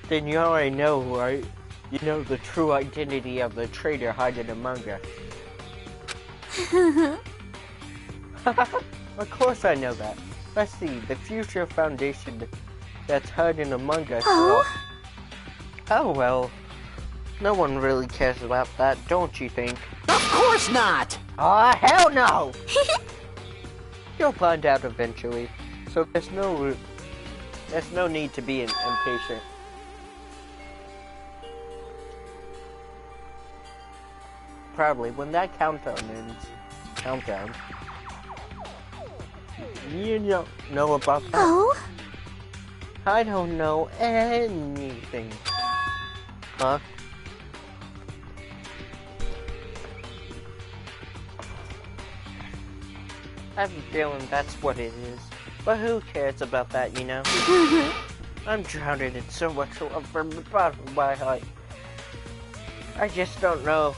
Then you already know, right? You know the true identity of the traitor hiding among us. Of course I know that. Let's see, the future foundation that's hiding among us. Oh well. No one really cares about that, don't you think? Of course not! Aw, hell no! You'll find out eventually, so there's no need to be impatient. Probably when that countdown ends. You don't know about that? Oh? I don't know anything. Huh? I have a feeling that's what it is. But who cares about that, you know? I'm drowned in so much love from the bottom of my heart. I just don't know.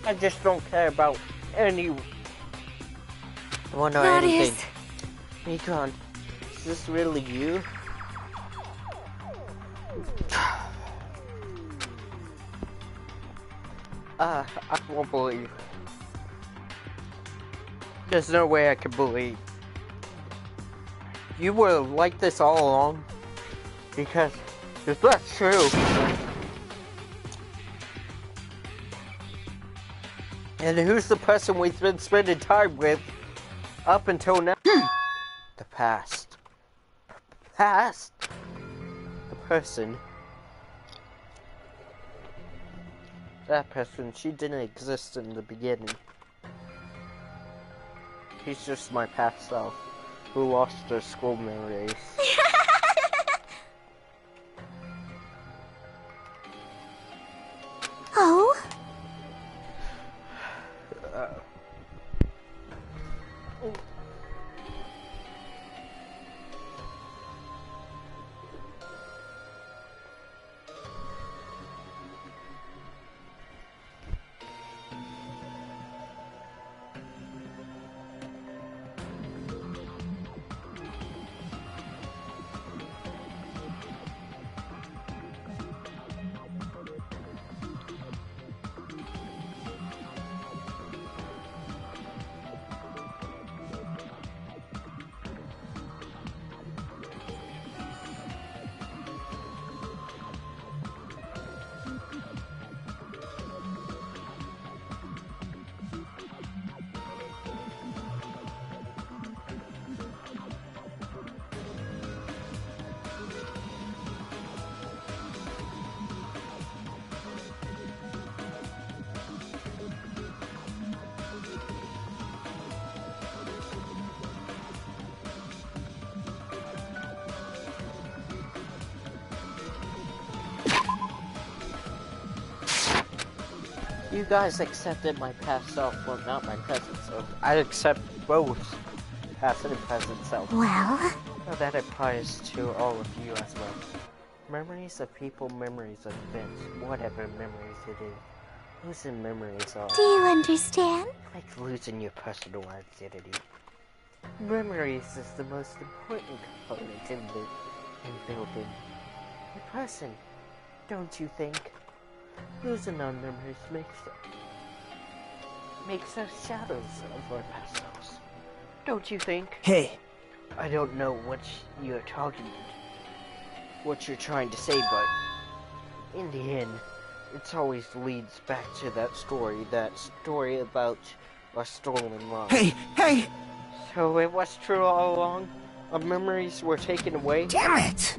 I just don't care about anyone or anything. Nikon, is this really you? I won't believe. There's no way I can believe. You were like this all along? Because if that's true, and who's the person we've been spending time with up until now? The past. Past? The person. That person, she didn't exist in the beginning. He's just my past self, who lost her school memories. Oh? You guys accepted my past self, well, not my present self. I accept both past and present self. Well? So that applies to all of you as well. Memories of people, memories of events, whatever memories it is. Losing memories are... Do you understand? like losing your personal identity. Memories is the most important component in building a person, don't you think? Losing our memories makes us shadows of our past selves. Don't you think? Hey. I don't know what you're trying to say, but in the end, it always leads back to that story about our stolen love. Hey! So it was true all along? Our memories were taken away? Damn it!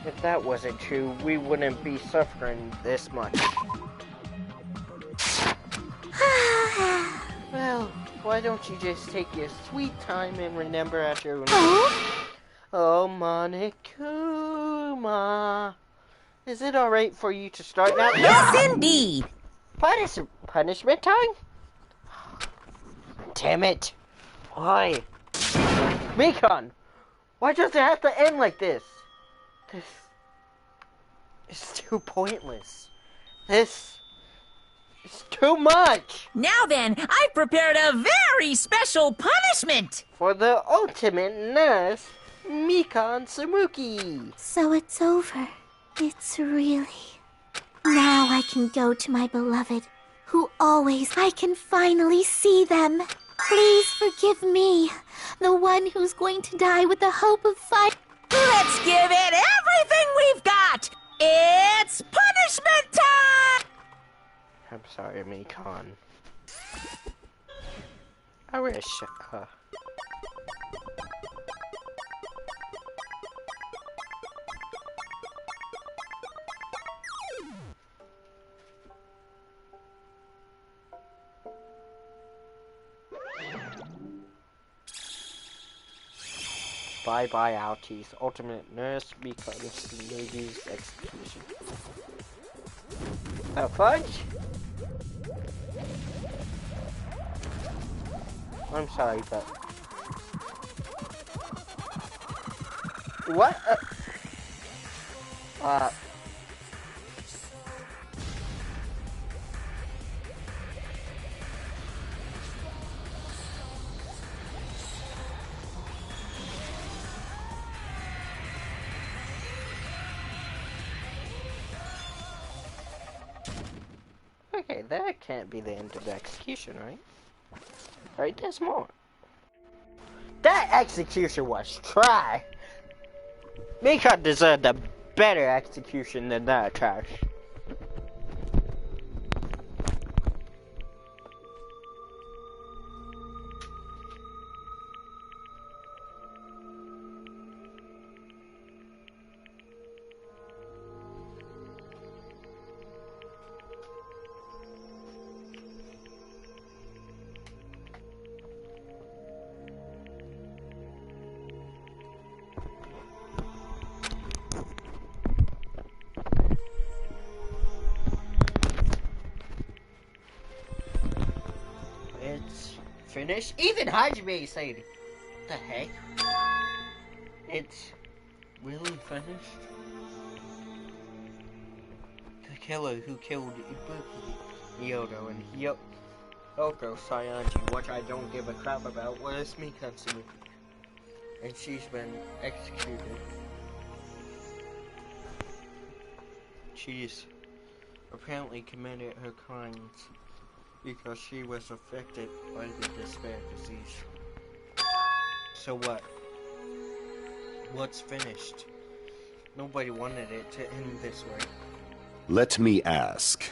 If that wasn't true, we wouldn't be suffering this much. Well, why don't you just take your sweet time and remember at your own... Oh, Monokuma. Is it alright for you to start now? Yes, indeed! Punishment time? Damn it. Why? Mikon! Why does it have to end like this? is too pointless. This is too much! Now then, I've prepared a very special punishment! For the ultimate nurse, Mikan Samuki. So it's over. It's really... Now I can go to my beloved, who always I can finally see them. Please forgive me, the one who's going to die with the hope of fight. Let's give it everything we've got! It's punishment time! I'm sorry, Mikan. I wish, Bye-bye, outies. Ultimate nurse becomes the lady's execution. The fudge? I'm sorry, but... What? Okay, that can't be the end of the execution, right? Right, there's more. That execution was trash. Mika deserved a better execution than that trash. It's finished. Even Hajime said, "What the heck? It's really finished." The killer who killed Ibuki, Myoto, and Hyoko Sayanji, which I don't give a crap about, was Mikatsumi, and she's been executed. She's apparently committed her crimes because she was affected by the despair disease. So what? What's finished? Nobody wanted it to end this way. Let me ask.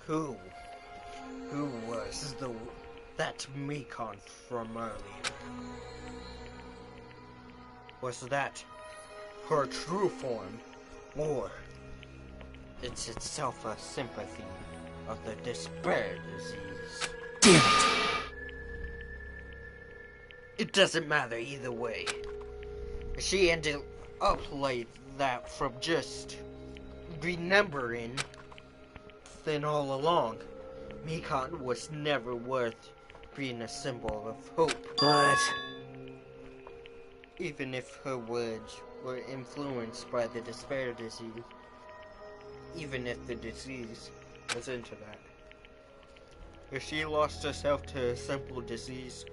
Who was that Mikan from earlier? Was that her true form, or it's itself a sympathy of the despair disease? Damn it! It doesn't matter either way. She ended up like that from just remembering. Then all along, Mikan was never worth being a symbol of hope. But... even if her words were influenced by the despair disease, even if the disease was into that. If she lost herself to a simple disease,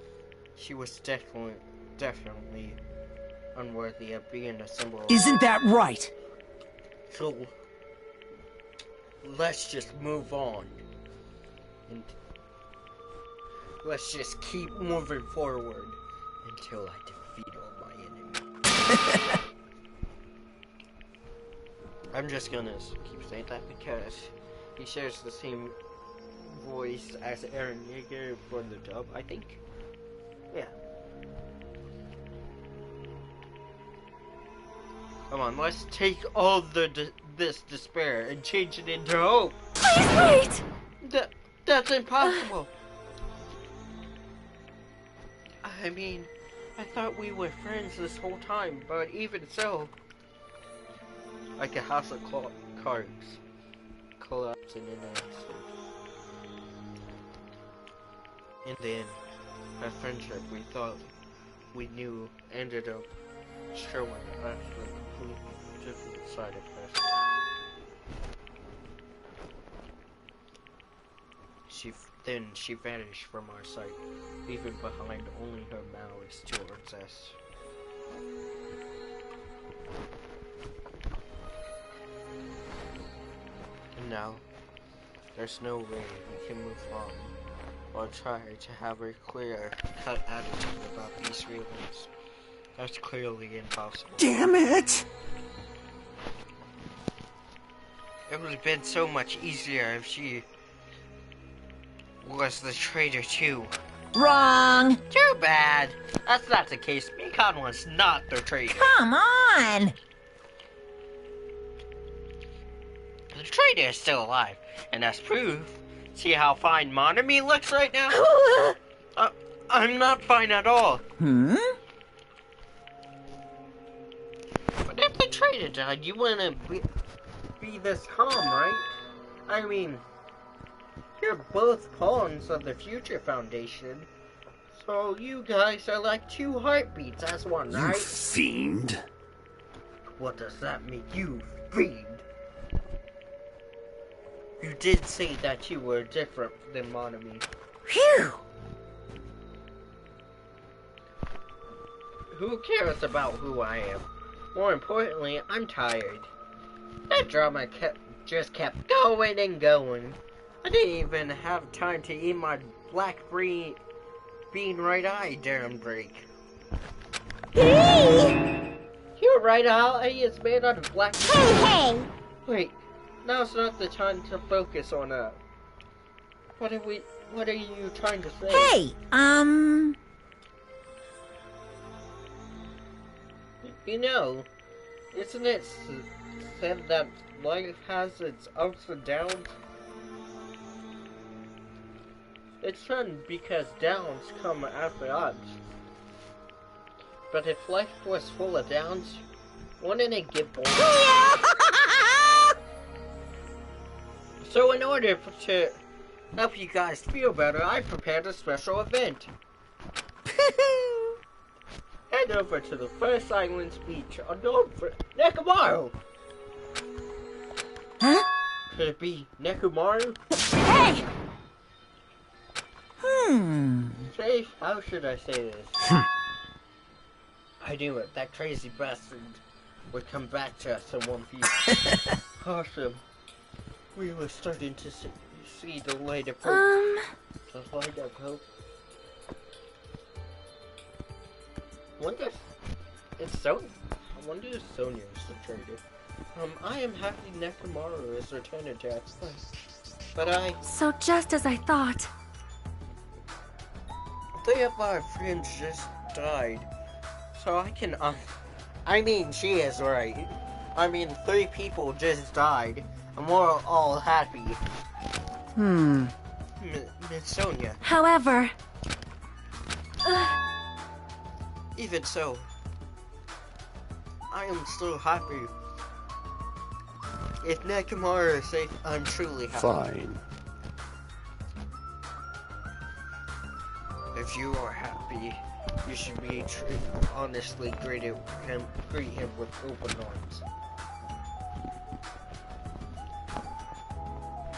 she was definitely unworthy of being a symbol. Isn't that right? So, let's just move on. And let's just keep moving forward until I defeat all my enemies. I'm just gonna keep saying that because he shares the same voice as Eren Yeager for the dub, I think. Yeah. Come on, let's take all this despair and change it into hope. Please wait! That's impossible. I mean, I thought we were friends this whole time, but even so, like a house of cards collapsing in an instant. And then, our friendship we thought we knew ended up showing actually a completely different side of her. Then she vanished from our sight, leaving behind only her malice towards us. And now, there's no way we can move on or try to have a clear-cut attitude about these feelings. That's clearly impossible. Damn it! It would have been so much easier if she was the traitor too. Wrong! Too bad. That's not the case. Mikan was not the traitor. Come on! The traitor is still alive, and as proof, see how fine Monami looks right now? I'm not fine at all. Hmm? But if the traitor died, you wouldn't be this calm, right? I mean, you're both pawns of the Future Foundation, so you guys are like two heartbeats as one, right? You fiend. What does that make you, fiend? You did say that you were different than Monami. Phew! Who cares about who I am? More importantly, I'm tired. That drama just kept going and going. I didn't even have time to eat my black bean right eye during break. Hey! Your right eye is made out of black bean. Hey! Wait, now's not the time to focus on that. What are you trying to say? Hey, You know, isn't it said that life has its ups and downs? It's fun because downs come after ups. But if life was full of downs, wouldn't it get boring? So in order to help you guys feel better, I prepared a special event. Head over to the first island speech unknown for Nekomaru. Huh? Could it be Nekomaru? Hey! Say, how should I say this? I knew it. That crazy bastard would come back to us in one piece. Awesome. We were starting to see the light of hope. The light of hope. Wonder if it's Sonya. I wonder if Sonya is the traitor. I am happy Nekomaru is returning to us. But So just as I thought. 3 of our friends just died. So I can, I mean, she is right. I mean, 3 people just died, and we're all happy. Miss Sonya. However... Even so, I am still happy. If Nekomaru is safe, I'm truly happy. Fine. If you are happy, you should be honestly greet him with open arms.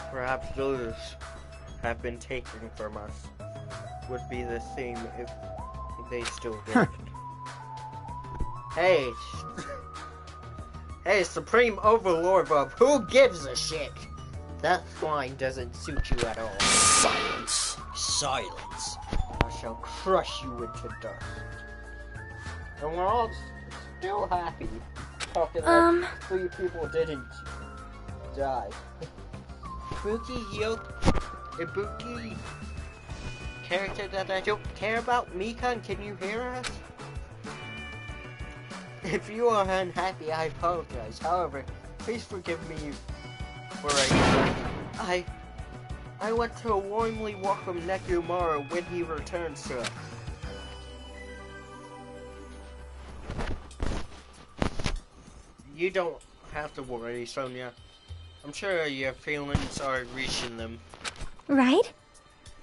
Perhaps those have been taken from us would be the same if they still lived. Hey, hey, Supreme Overlord Bob, who gives a shit? That line doesn't suit you at all. Silence. Silence. I shall crush you into dust. And we're all still happy. Talking like 3 people didn't die. Ibuki, character that I don't care about. Mikan, can you hear us? If you are unhappy, I apologize. However, please forgive me for I want to warmly welcome Nekomaru when he returns to us. You don't have to worry, Sonya. I'm sure your feelings are reaching them. Right?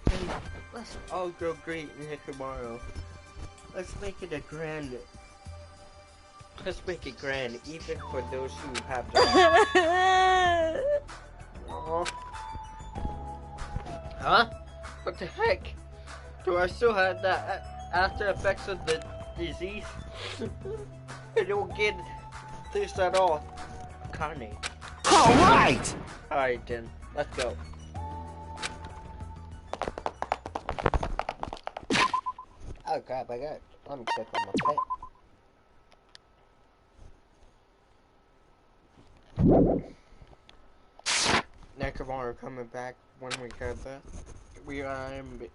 And let's all go greet Nekomaru. Let's make it a grand Let's make it grand, even for those who have died. Huh? What the heck? Do I still have the after effects of the disease? I don't get this at all. Carne. Alright! Alright then, let's go. Oh crap, let me check on my pet. Necromar coming back when we heard that. We are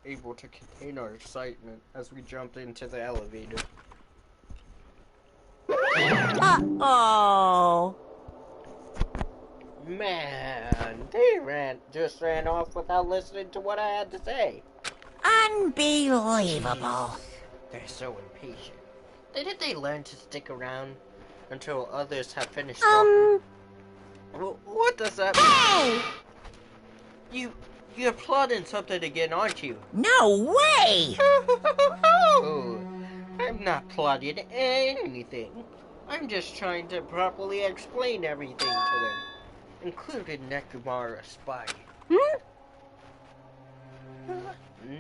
able to contain our excitement as we jumped into the elevator. Uh-oh. Man, they just ran off without listening to what I had to say. Unbelievable. They're so impatient. Didn't they learn to stick around until others have finished talking? What does that mean? Hey! You're plotting something again, aren't you? No way! Oh, I'm not plotting anything. I'm just trying to properly explain everything to them, including Nekomara's body.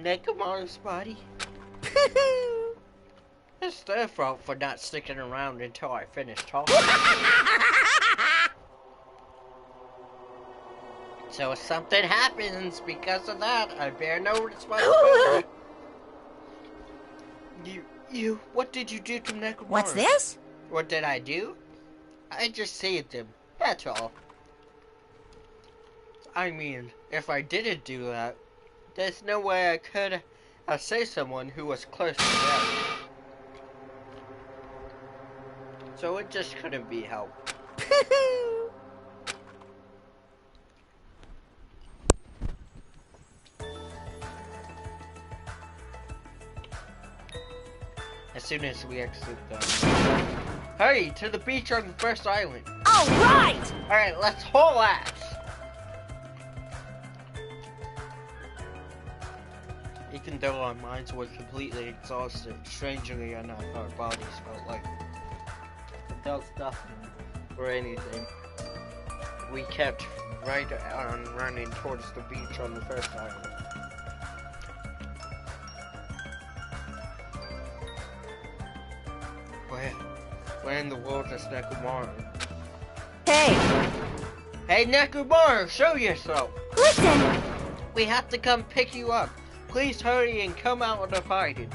Nekomara's body? It's their fault for not sticking around until I finish talking. So if something happens because of that, I bear no responsibility. What did you do to Nekomara? What's this? What did I do? I just saved him, that's all. I mean, if I didn't do that, there's no way I could have saved someone who was close to death. So it just couldn't be helped. As soon as we exit the... Hurry, to the beach on the first island. Alright! Alright, let's haul ass. Even though our minds were completely exhausted, strangely enough, our bodies felt like without stuffing or anything. We kept right on running towards the beach on the first island. Where in the world is Nekomara? Hey! Hey Nekomara, show yourself! Listen! We have to come pick you up. Please hurry and come out of hiding.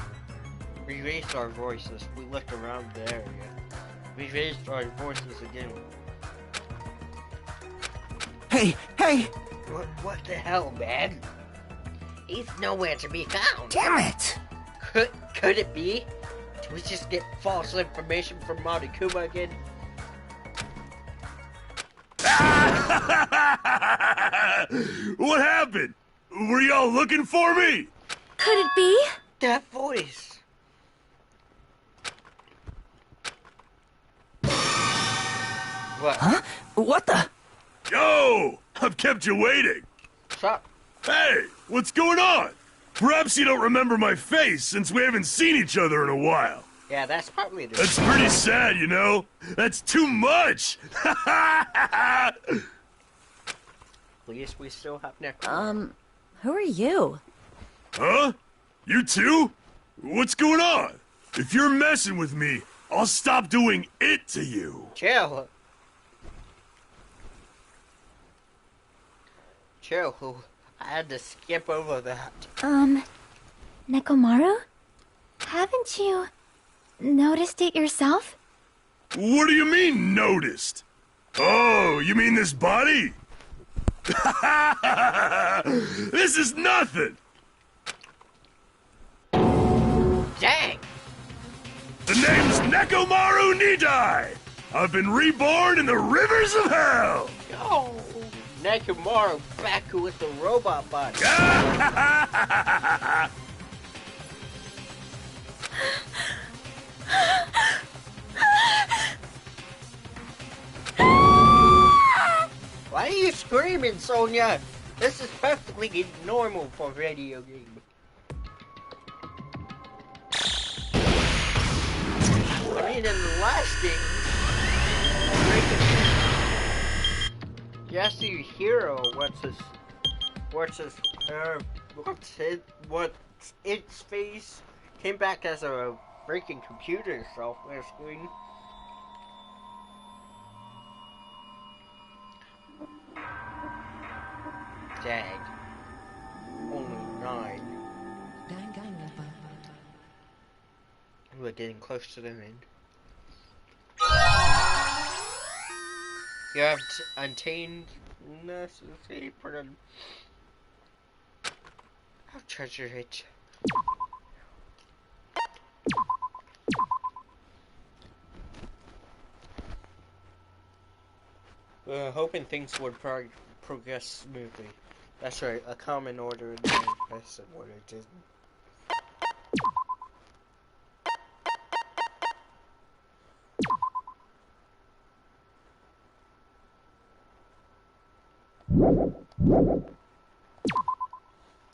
We raised our voices. We looked around the area. We raised our voices again. Hey! What the hell, man? He's nowhere to be found. Damn it! Could it be? Did we just get false information from Monokuma again? What happened? Were y'all looking for me? Could it be? That voice. What? Huh? What the? Yo! I've kept you waiting. Stop. Hey, what's going on? Perhaps you don't remember my face since we haven't seen each other in a while. Yeah, that's probably the... That's pretty sad, you know? That's too much! At least we still have Nekomara. Who are you? Huh? You too? What's going on? If you're messing with me, I'll stop doing it to you. Chill. I had to skip over that. Nekomaru? Haven't you noticed it yourself? What do you mean, noticed? Oh, you mean this body? This is nothing! Dang! The name's Nekomaru Nidai! I've been reborn in the rivers of hell! Oh, Nekomaru back with the robot body. Why are you screaming, Sonia? This is perfectly normal for a video game. I mean, in the last game, Jesse's hero, what's its face came back as a freaking computer software screen. Dang. Only 9. We're getting close to the end. You have attained necessary for them. I'll treasure it. We're hoping things would progress smoothly. That's right, a common order in the best of what it isn't.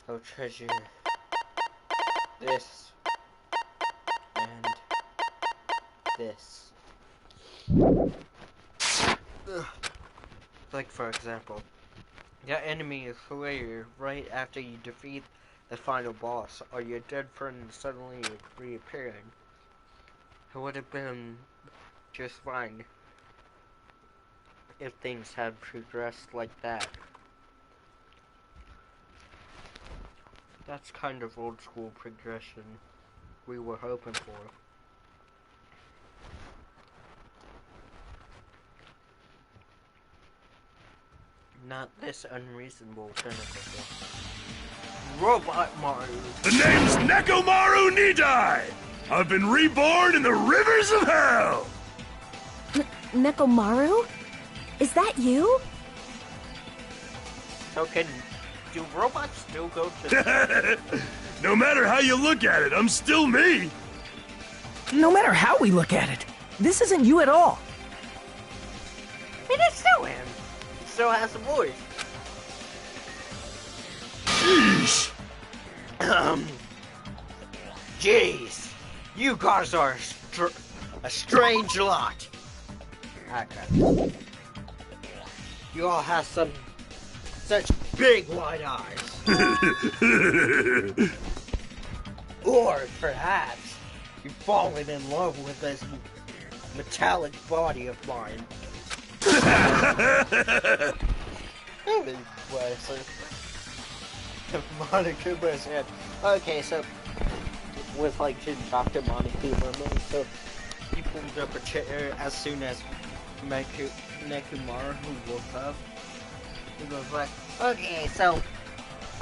I'll treasure this and this. Ugh. Like for example, your enemy is slayer right after you defeat the final boss, or your dead friend suddenly reappearing. It would have been just fine if things had progressed like that. That's kind of old school progression we were hoping for. Not this unreasonable cynical. Robot Maru. The name's Nekomaru Nidai! I've been reborn in the rivers of hell! Nekomaru? Is that you? So do robots still go to... No matter how you look at it, I'm still me! No matter how we look at it, this isn't you at all. It is still him. He still has a voice. Sheesh! Jeez. You guys are a strange lot. Okay. You all have such big wide eyes. Or perhaps you've fallen in love with this metallic body of mine. Monokuma's head. Okay, so with like Dr. Monokuma, so he pulled up a chair as soon as Nekomaru woke up. He was like, okay, so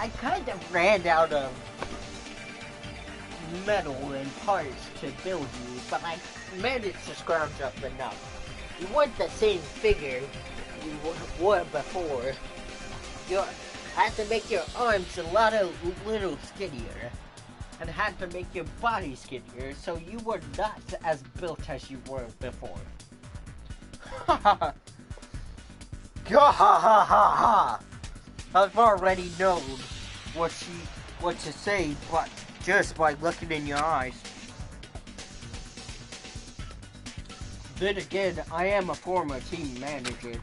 I kind of ran out of metal and parts to build you, but I managed to scrounge up enough. You weren't the same figure you were before. I had to make your arms a little skinnier, and had to make your body skinnier, so you were not as built as you were before. Ha ha ha! Ha ha ha ha! I've already known what to say, but just by looking in your eyes. Then again, I am a former team manager.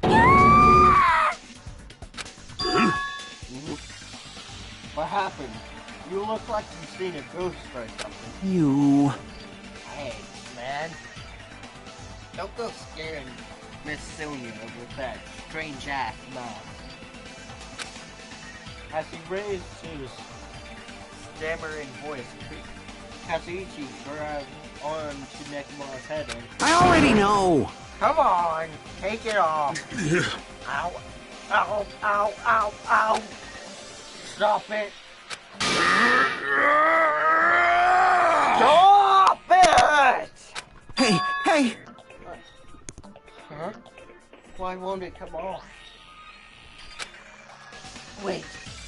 What happened? You look like you've seen a ghost or something. You... Hey, man. Don't go scaring Miss Sonia with that strange-ass mouth. As he raised his stammering voice, Kazuichi grabbed onto Nekomaru's head and... I already know! Come on, take it off. Ow, ow, ow, ow, ow. Stop it. Stop it! Hey, hey! Huh? Why won't it come off? Wait,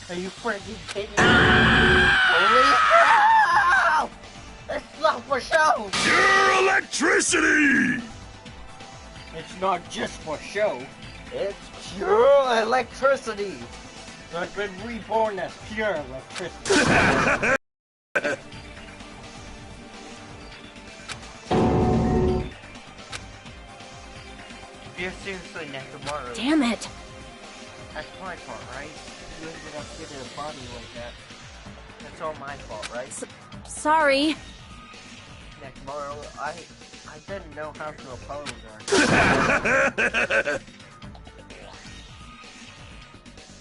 are you freaking kidding me? Ow! It's not for show! Pure electricity! It's not just for show. It's pure electricity. I've been reborn as pure electricity. You're seriously Nekomaru. Damn it. That's my fault, right? You ended up getting a body like that. That's all my fault, right? Sorry. Neckmaro, I didn't know how to apologize.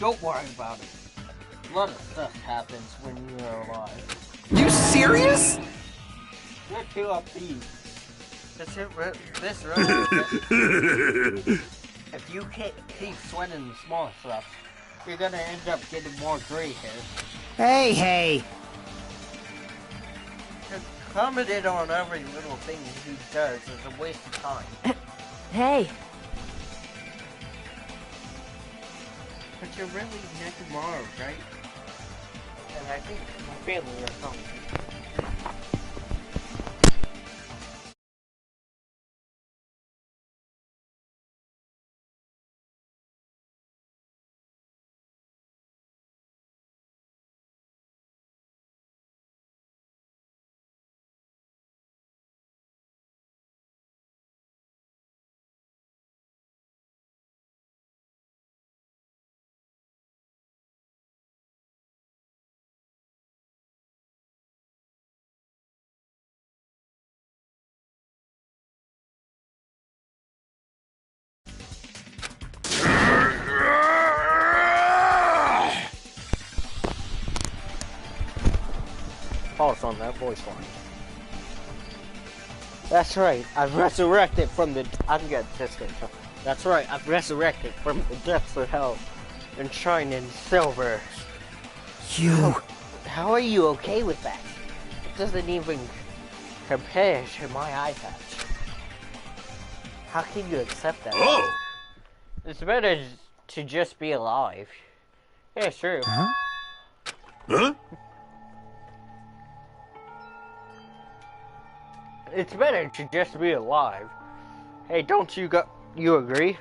Don't worry about it. A lot of stuff happens when you're alive. You serious? You're too upbeat. This if you can't keep sweating the small stuff, you're gonna end up getting more gray hair. Hey! Commenting on every little thing he does is a waste of time. Hey. But you're really Nekomaru, right? And I think my family are coming. Pause on that voice line. That's right, I've resurrected from the... I'm getting pissed off. That's right, I've resurrected from the depths of hell and shine in silver. How are you okay with that? It doesn't even compare to my eye patch. How can you accept that? Oh! It's better to just be alive. Yeah, sure. Huh? It's better to just be alive. Hey, don't you agree?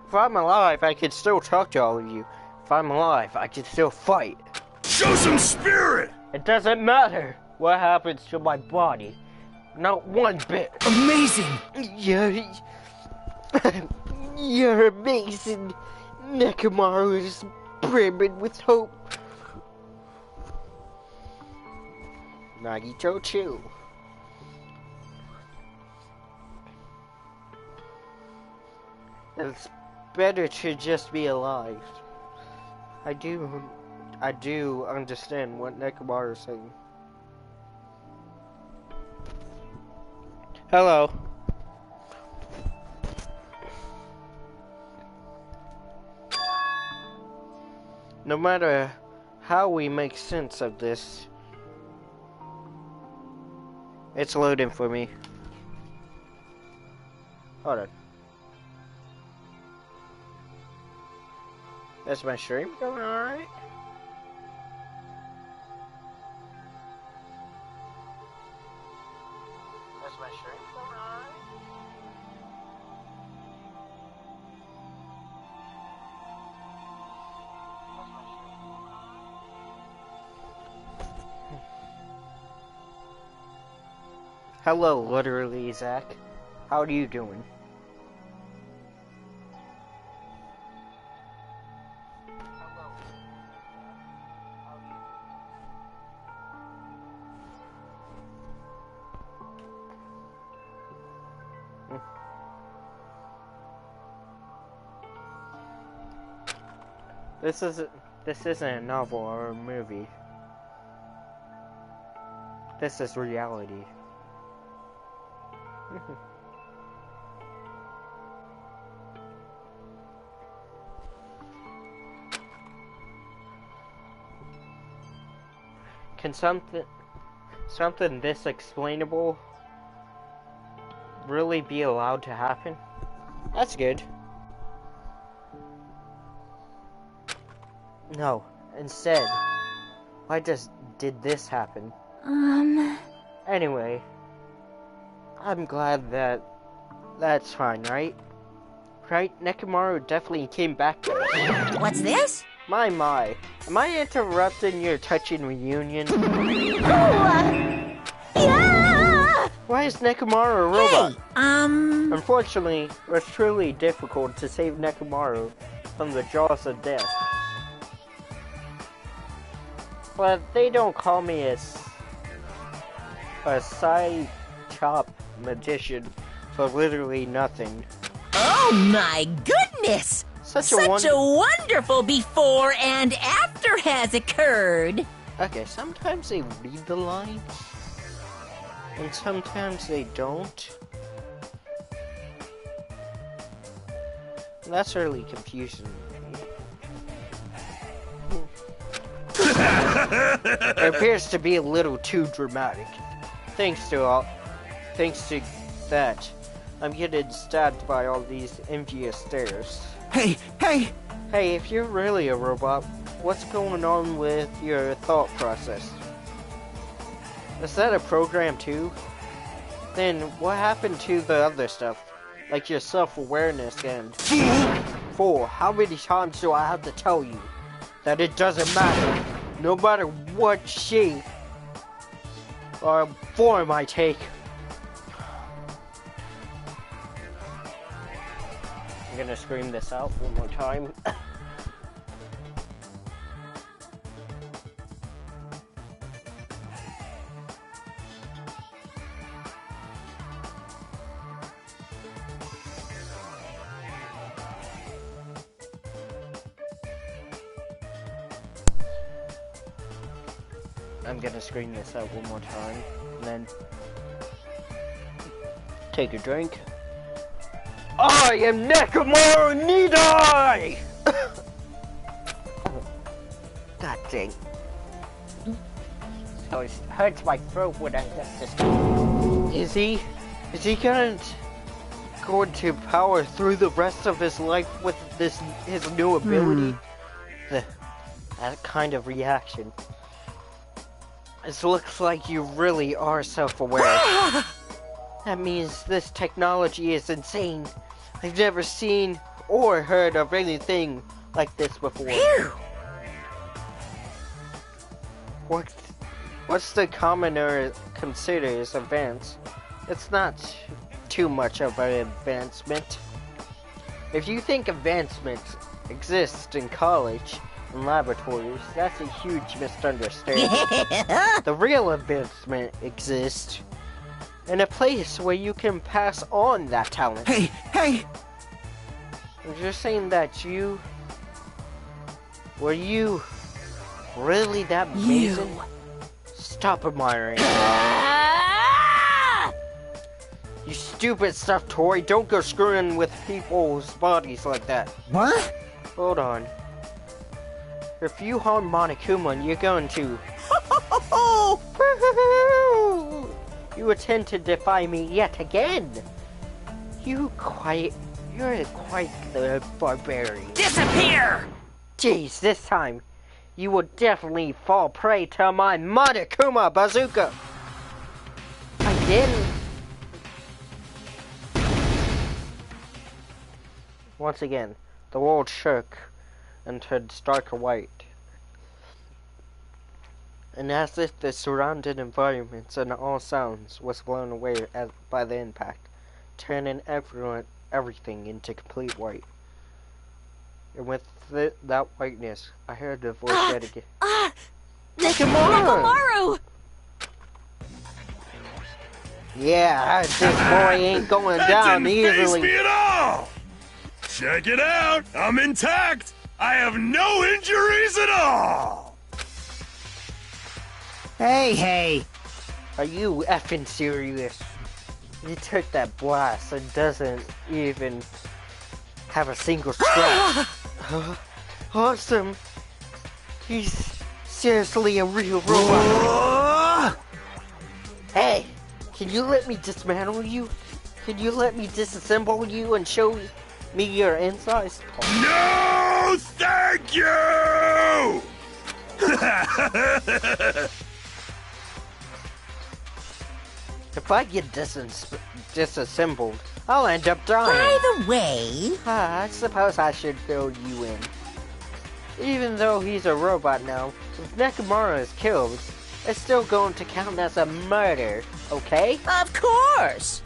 If I'm alive, I can still talk to all of you. If I'm alive, I can still fight. Show some spirit! It doesn't matter what happens to my body. Not one bit. Amazing! You're amazing. Nekomaru is brimming with hope. Nagito Chu. It's better to just be alive. I do understand what Nekomaru is saying. Hello. No matter how we make sense of this, it's loading for me. Hold on. Is my stream going alright? Is my stream going alright? Hello, literally, Zach. How are you doing? This isn't a novel or a movie. This is reality. Can something this explainable really be allowed to happen? That's good. No, instead, why did this happen? Anyway, I'm glad that's fine, right? Right? Nekomaru definitely came back to us. What's this? My. Am I interrupting your touching reunion? Yeah! Why is Nekomaru a robot? Hey, Unfortunately, it was truly difficult to save Nekomaru from the jaws of death. But they don't call me a side chop magician for literally nothing. Oh my goodness! Such a wonderful before and after has occurred. Okay, sometimes they read the lines, and sometimes they don't. That's really confusing. It appears to be a little too dramatic. Thanks to that, I'm getting stabbed by all these envious stares. Hey! Hey, if you're really a robot, what's going on with your thought process? Is that a program too? Then what happened to the other stuff? Like your self-awareness and... Fool, how many times do I have to tell you that it doesn't matter, no matter what shape or form I take? I'm gonna scream this out one more time. I'm gonna scream this out one more time, and then take a drink. I am Nekomaru Nidai! God dang. So it hurts my throat when I just... Is he going to power through the rest of his life with his new ability? That kind of reaction. It looks like you really are self-aware. That means this technology is insane. I've never seen or heard of anything like this before. What's the commoner considers advanced? It's not too much of an advancement. If you think advancements exist in college and laboratories, that's a huge misunderstanding. The real advancement exists in a place where you can pass on that talent. Hey! I'm just saying that were you really that amazing? Stop admiring. You stupid stuffed toy, don't go screwing with people's bodies like that. What? Hold on. If you harm Monokuma, you're going to... You attempt to defy me yet again. You're quite the barbarian. Disappear! Jeez, this time, you will definitely fall prey to my Monokuma bazooka. Again. Once again, the world shook and turned starker white. And as if the surrounding environments and all sounds was blown away by the impact, turning everything into complete white. And with that whiteness, I heard the voice yet again. Nekomaru! Yeah, this boy ain't going down easily. That didn't faze me at all! Check it out! I'm intact! I have no injuries at all! Hey! Are you effing serious? You took that blast and doesn't even have a single scratch. Awesome! He's seriously a real robot. Hey! Can you let me dismantle you? Can you let me disassemble you and show me your insides? No, thank you! If I get disassembled, I'll end up dying. By the way... I suppose I should fill you in. Even though he's a robot now, if Nekomaru is killed, it's still going to count as a murder, okay? Of course!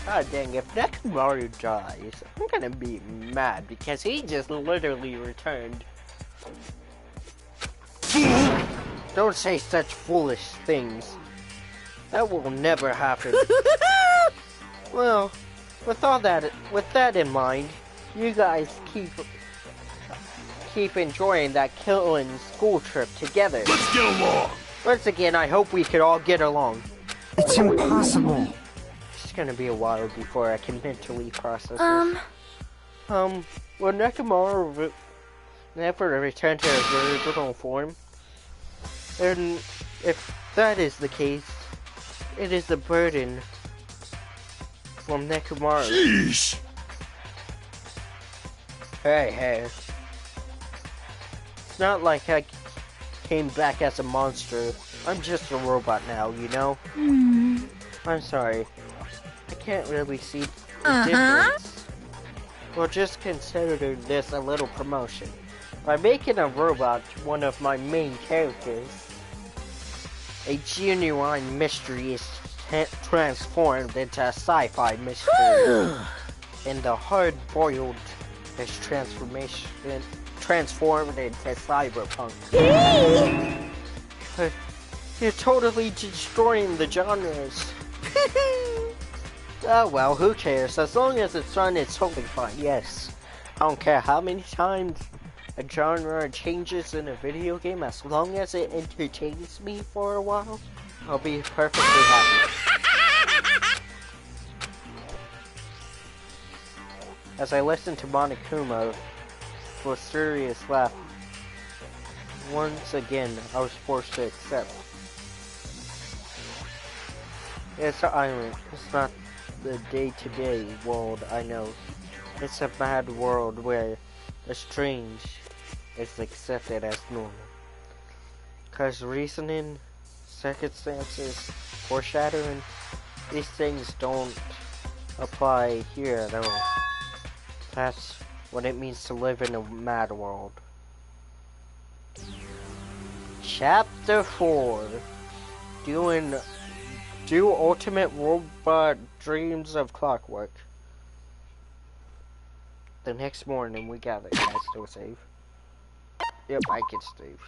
God dang, if Nekomaru dies, I'm gonna be mad because he just literally returned. Don't say such foolish things. That will never happen. Well, with that in mind, you guys keep enjoying that killing school trip together. Let's get along! Once again, I hope we could all get along. It's impossible. It's gonna be a while before I can mentally process this. Will Nekomaru never return to his original form? And if that is the case, it is a burden from Nekomaru. Sheesh! Hey. It's not like I came back as a monster. I'm just a robot now, you know? I'm sorry. I can't really see the difference. Well, just consider this a little promotion. By making a robot one of my main characters, a genuine mystery is transformed into a sci-fi mystery. And the hard-boiled is transformed into cyberpunk. You're totally destroying the genres. Oh well, who cares? As long as it's fun, it's totally fine, yes. I don't care how many times a genre changes in a video game, as long as it entertains me for a while, I'll be perfectly happy. As I listened to Monokuma with a serious laugh, once again I was forced to accept. It's an island. It's not the day-to-day world I know. It's a mad world where the strange is accepted as normal. Cause reasoning, circumstances, foreshadowing, these things don't apply here at all. That's what it means to live in a mad world. Chapter 4. Do Ultimate Robot Dreams of Clockwork. The next morning we gather. Can I still save? Yep, I can save.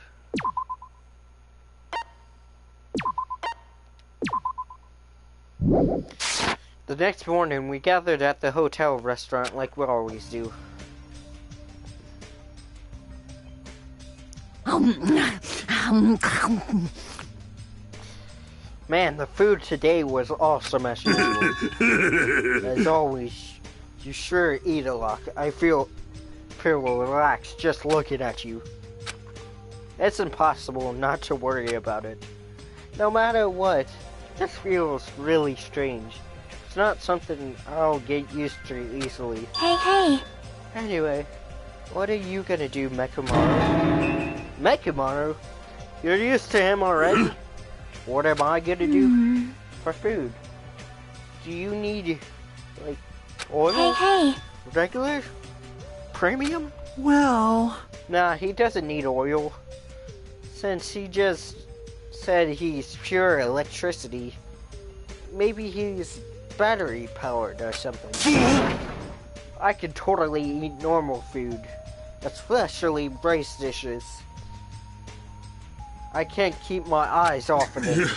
The next morning we gathered at the hotel restaurant like we always do. Man, the food today was awesome as usual. As always, you sure eat a lot. I feel relaxed just looking at you. It's impossible not to worry about it. No matter what, this feels really strange. It's not something I'll get used to easily. Hey. Anyway, what are you gonna do, Mechamaru? Mechamaru? You're used to him already? What am I gonna do for food? Do you need, like, oil? Hey. Regular? Premium? Well... Nah, he doesn't need oil. Since he just said he's pure electricity, maybe he's battery powered or something. I can totally eat normal food, especially rice dishes. I can't keep my eyes off of it.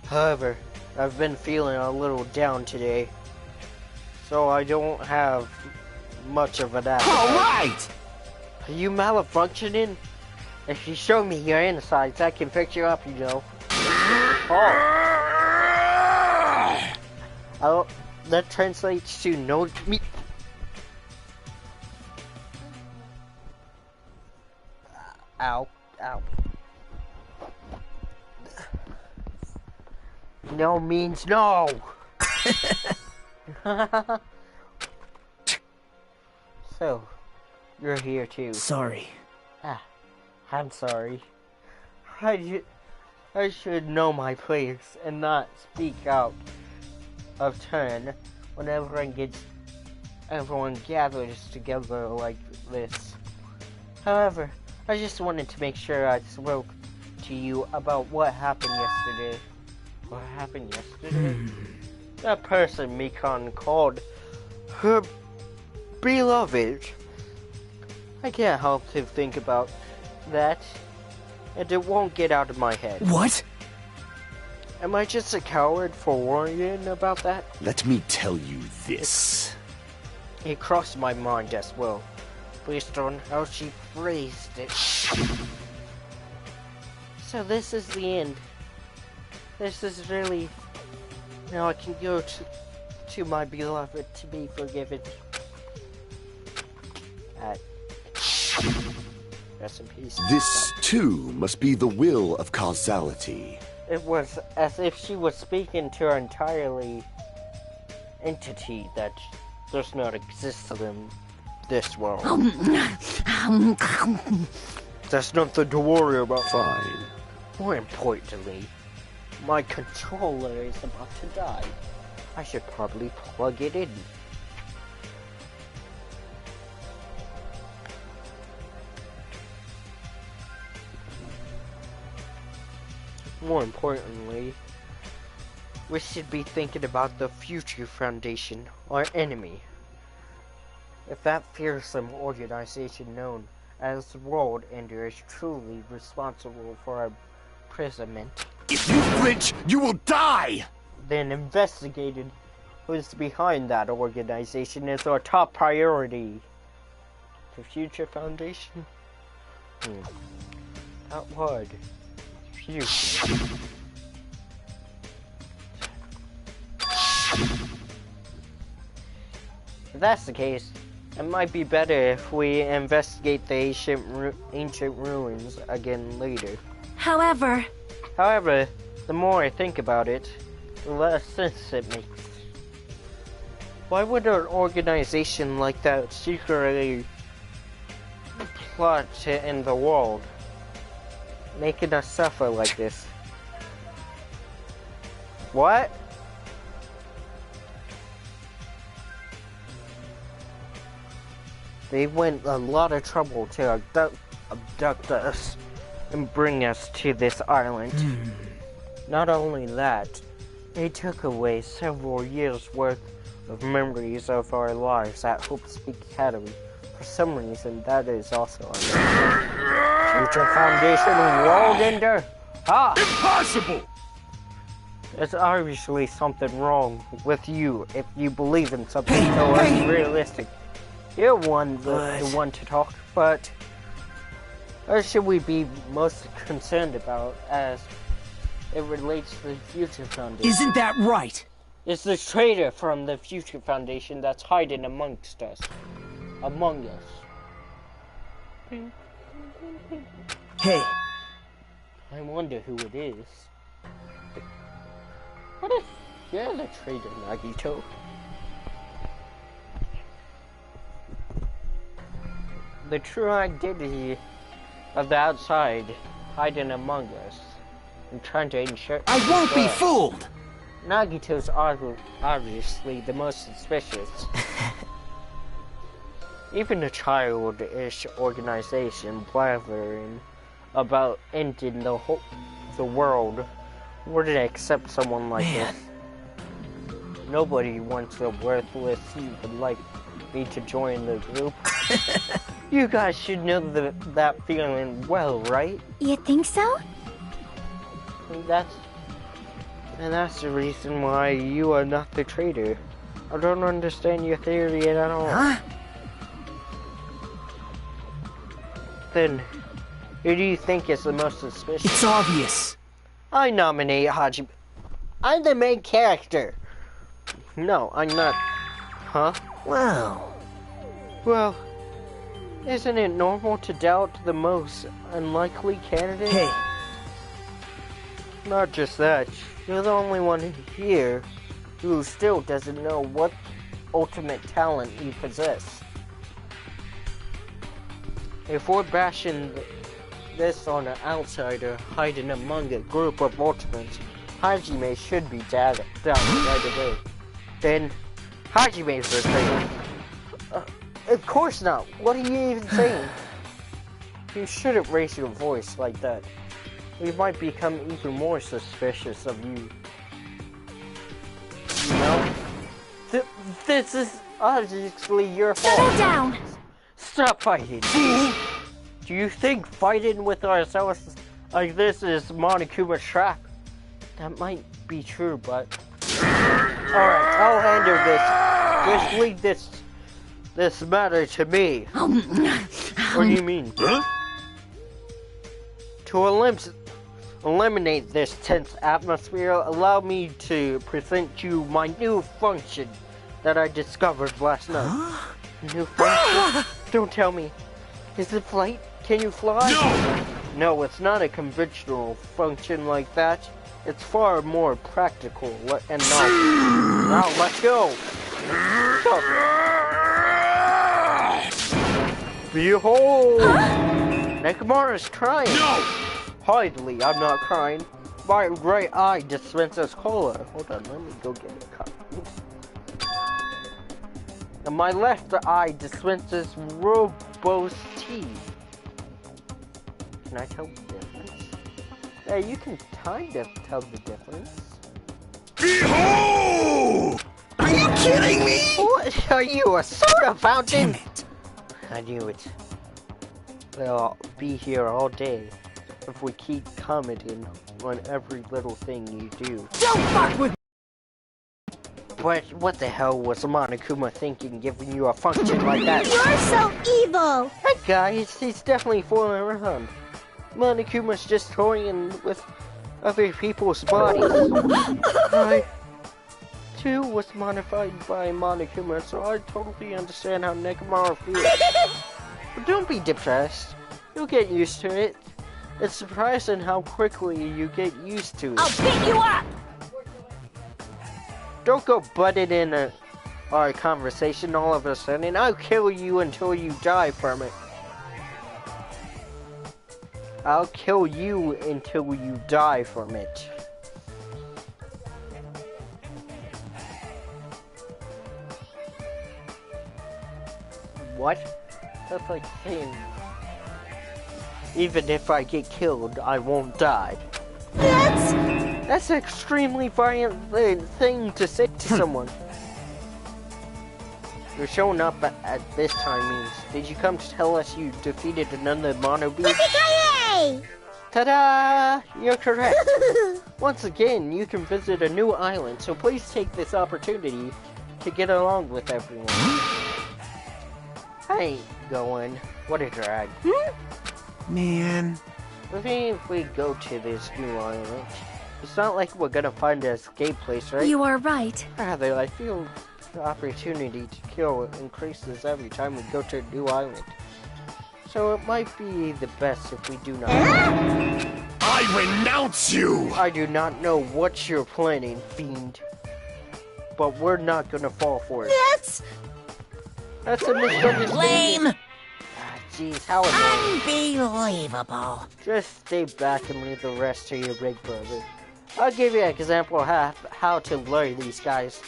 However, I've been feeling a little down today, so I don't have much of an appetite. Alright! Are you malfunctioning? If you show me your insides, I can pick you up, you know. Oh, that translates to no me. Ow. No means no. So, you're here too. Sorry. I'm sorry. I should know my place and not speak out of turn whenever everyone gathers together like this. However, I just wanted to make sure I spoke to you about what happened yesterday. What happened yesterday? That person Mikan called her beloved. I can't help to think about that, and it won't get out of my head. What? Am I just a coward for worrying about that? Let me tell you this. It crossed my mind as well, based on how she phrased it. So this is the end. This is really... Now I can go to my beloved to be forgiven. Rest in peace. This, too, must be the will of causality. It was as if she was speaking to her entirely entity that does not exist in this world. There's nothing to worry about. Fine. More importantly, my controller is about to die. I should probably plug it in. More importantly, we should be thinking about the future Foundation, our enemy. If that fearsome organization known as the World Ender is truly responsible for our imprisonment, if you flinch, you will die! Then investigating who's behind that organization is our top priority. The future Foundation? That word. Future. If that's the case, it might be better if we investigate the ancient ruins again later. However, the more I think about it, the less sense it makes. Why would an organization like that secretly plot to end the world, making us suffer like this? What? They went a lot of trouble to abduct us and bring us to this island. Not only that, they took away several years' worth of memories of our lives at Hope Speak Academy. For some reason, that is also our Future Foundation World Ender. Impossible! There's obviously something wrong with you if you believe in something so unrealistic. You're the one to talk, but what should we be most concerned about as it relates to the Future Foundation? Isn't that right? It's the traitor from the Future Foundation that's hiding amongst us. Among us. Hey. I wonder who it is. What if you're the traitor, Nagito? The true identity of the outside hiding among us and trying to ensure... I won't be fooled! Nagito's obviously the most suspicious. Even a childish organization blathering about ending the world wouldn't accept someone like this. Nobody wants a worthless human like me to join the group. You guys should know that feeling well, right? You think so? And that's the reason why you are not the traitor. I don't understand your theory at all. Huh? Then, who do you think is the most suspicious? It's obvious. I nominate Hajime. I'm the main character. No, I'm not. Huh? Well, isn't it normal to doubt the most unlikely candidate? Hey. Not just that, you're the only one here who still doesn't know what ultimate talent you possess. If we're bashing this on an outsider hiding among a group of ultimates, Hajime should be doubted right away. Then, Hajime's the traitor. Of course not. What are you even saying? You shouldn't raise your voice like that. We might become even more suspicious of you. You know? This is obviously your fault. Settle down! Stop fighting. Do you think fighting with ourselves like this is Monokuma's trap? That might be true, but... Alright, I'll handle this. Just leave this matter to me. What do you mean? Huh? To eliminate this tense atmosphere, allow me to present you my new function that I discovered last night. New function? Don't tell me. Is it flight? Can you fly? No! No, it's not a conventional function like that. It's far more practical and novel. Now, let's go! Behold! Nekomara's crying! No! Hardly, I'm not crying. My right eye dispenses cola. Hold on, let me go get a cup. And my left eye dispenses Robo's tea. Can I tell the difference? Yeah, you can kind of tell the difference. Behold! Are you kidding me? What are you, a soda fountain? Damn it. I knew it. They'll be here all day if we keep commenting on every little thing you do. Don't fuck with. But what the hell was Monokuma thinking giving you a function like that? You're so evil! That guy, he's definitely fooling around. Monokuma's just toying with other people's bodies. I, too, was modified by Monokuma, so I totally understand how Nekomara feels. But don't be depressed. You'll get used to it. It's surprising how quickly you get used to it. I'll beat you up! Don't go butting in our conversation all of a sudden. I'll kill you until you die from it. I'll kill you until you die from it. What? That's like saying, even if I get killed, I won't die. That's an extremely violent thing to say to someone. You're showing up at this time means, did you come to tell us you defeated another Mono Beast? Ta-da! You're correct. Once again, you can visit a new island, so please take this opportunity to get along with everyone. I ain't going. What a drag. Man. If we go to this new island, it's not like we're gonna find an escape place, right? You are right. Rather, I feel the opportunity to kill increases every time we go to a new island. So it might be the best if we do not. I renounce you! I do not know what you're planning, fiend. But we're not gonna fall for it. That's a misunderstanding. Lame! Jeez, how annoying. Unbelievable. Just stay back and leave the rest to your big brother. I'll give you an example of how to lure these guys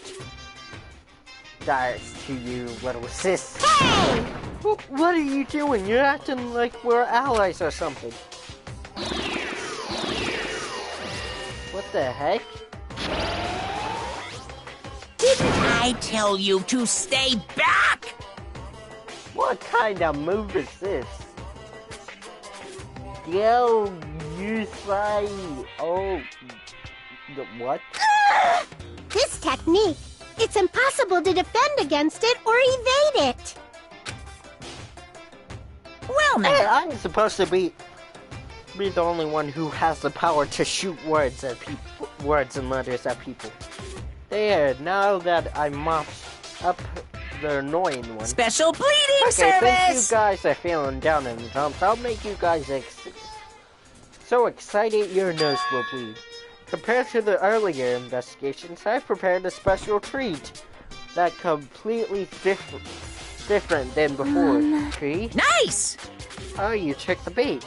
to you, little sis. Hey! What are you doing? You're acting like we're allies or something. What the heck? Didn't I tell you to stay back? What kind of move is this? Yo, you say... Oh... What? This technique, it's impossible to defend against it or evade it. Well, now. Hey, I'm supposed to be the only one who has the power to shoot words and letters at people. There, now that I mopped up the annoying one. Special bleeding Since service! you guys are feeling down in the dumps, I'll make you guys so excited your nose will bleed. Compared to the earlier investigations, I prepared a special treat that completely different than before. Tree? Nice! Oh, you took the bait.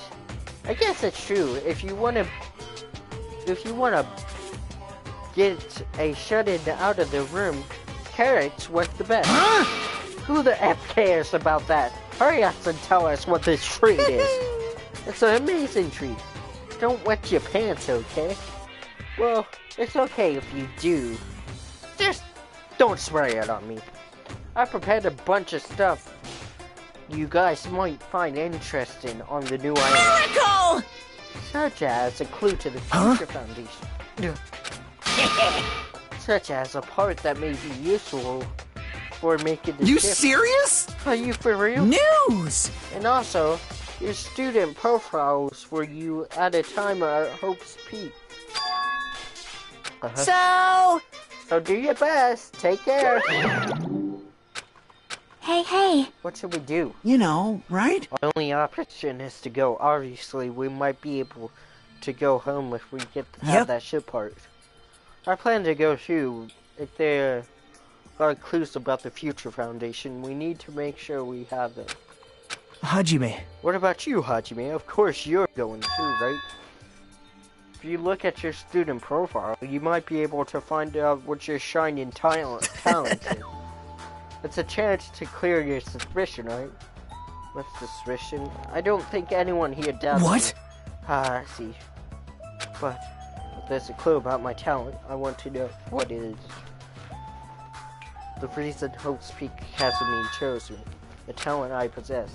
I guess it's true. If you wanna get a shut-in out of the room, carrots work the best. Huh? Who the F cares about that? Hurry up and tell us what this treat is. It's an amazing treat. Don't wet your pants, okay? Well, it's okay if you do. Just Don't spray it on me. I prepared a bunch of stuff you guys might find interesting on the new island. Miracle! Such as a clue to the Future Foundation. Such as a part that may be useful for making the You ship. serious? Are you for real? News! And also, your student profiles for you at a time at Hope's Peak. So do your best. Take care. Hey. What should we do? You know, right? Our only option is to go. Obviously, we might be able to go home if we get to have that ship part. I plan to go too. If there are clues about the Future Foundation, we need to make sure we have them. Hajime. What about you, Hajime? Of course you're going too, right? If you look at your student profile, you might be able to find out what your shining talent is. It's a chance to clear your suspicion, right? What's suspicion? I don't think anyone here does. What? I see. But if there's a clue about my talent, I want to know what it is. The reason Hope's Peak hasn't been chosen, the talent I possess.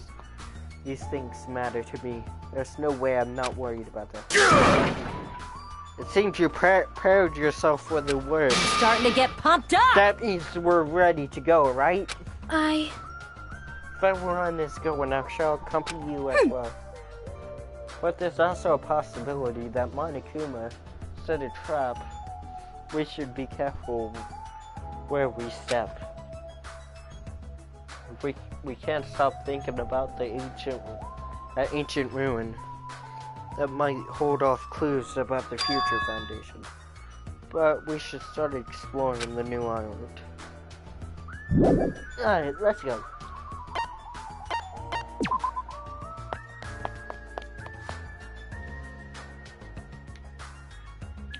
These things matter to me. There's no way I'm not worried about that. It seems you prepared yourself for the worst. Starting to get pumped up! That means we're ready to go, right? I... If everyone is going, I shall accompany you as well. But there's also a possibility that Monokuma set a trap. We should be careful where we step. We can't stop thinking about the ancient ruin that might hold off clues about the Future Foundation. But we should start exploring the new island. Alright, let's go.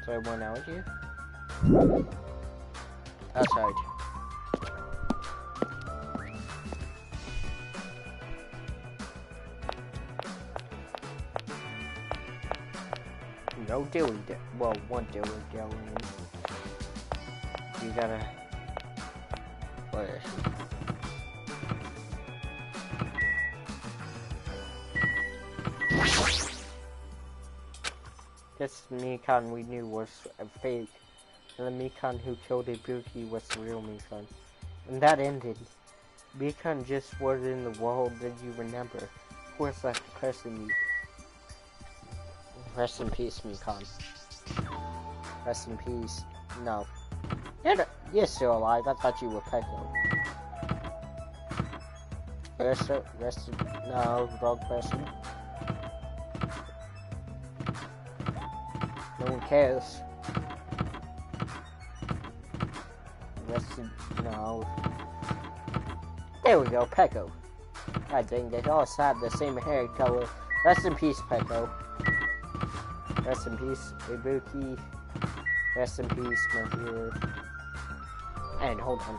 So I went out here? Outside. No dilly well, one dilly dilly. You gotta. What is it? This Mikan we knew was a fake, and the Mikan who killed Ibuki was the real Mikan. And that ended. Mikan just was in the world that you remember. Of course, that's cursing you. Rest in peace, Mikan. Rest in peace. No. You're still alive. I thought you were Peko. No, wrong person. No one cares. No. There we go, Peko. God dang, they all have the same hair color. Rest in peace, Peko. Rest in peace, Ibuki. Rest in peace, my hero. And hold on.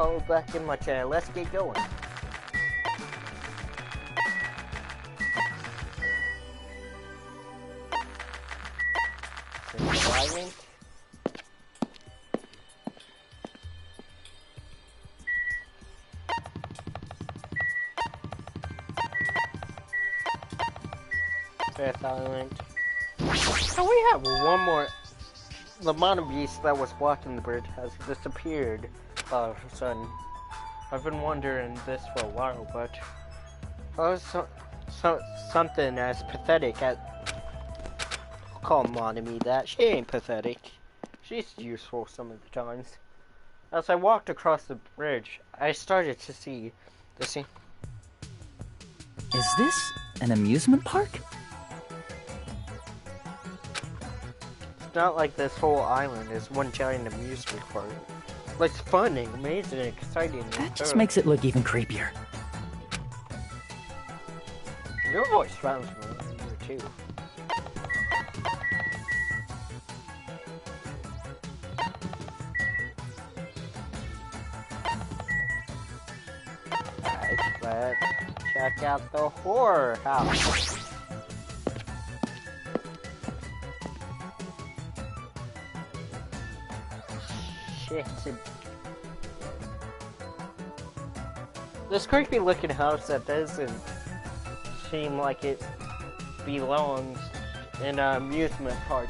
call back in my chair. Let's get going. Silent. Very silent. So we have one more. The mono beast that was blocking the bridge has disappeared all of a sudden. I've been wondering this for a while, but something as pathetic as call Monami that. She ain't pathetic. She's useful some of the times. As I walked across the bridge, I started to see the scene. Is this an amusement park? It's not like this whole island is one giant amusement park. It's fun and amazing and exciting. That just makes it look even creepier. Your voice sounds familiar too. Let's check out the horror house. Shit. This creepy looking house that doesn't seem like it belongs in an amusement park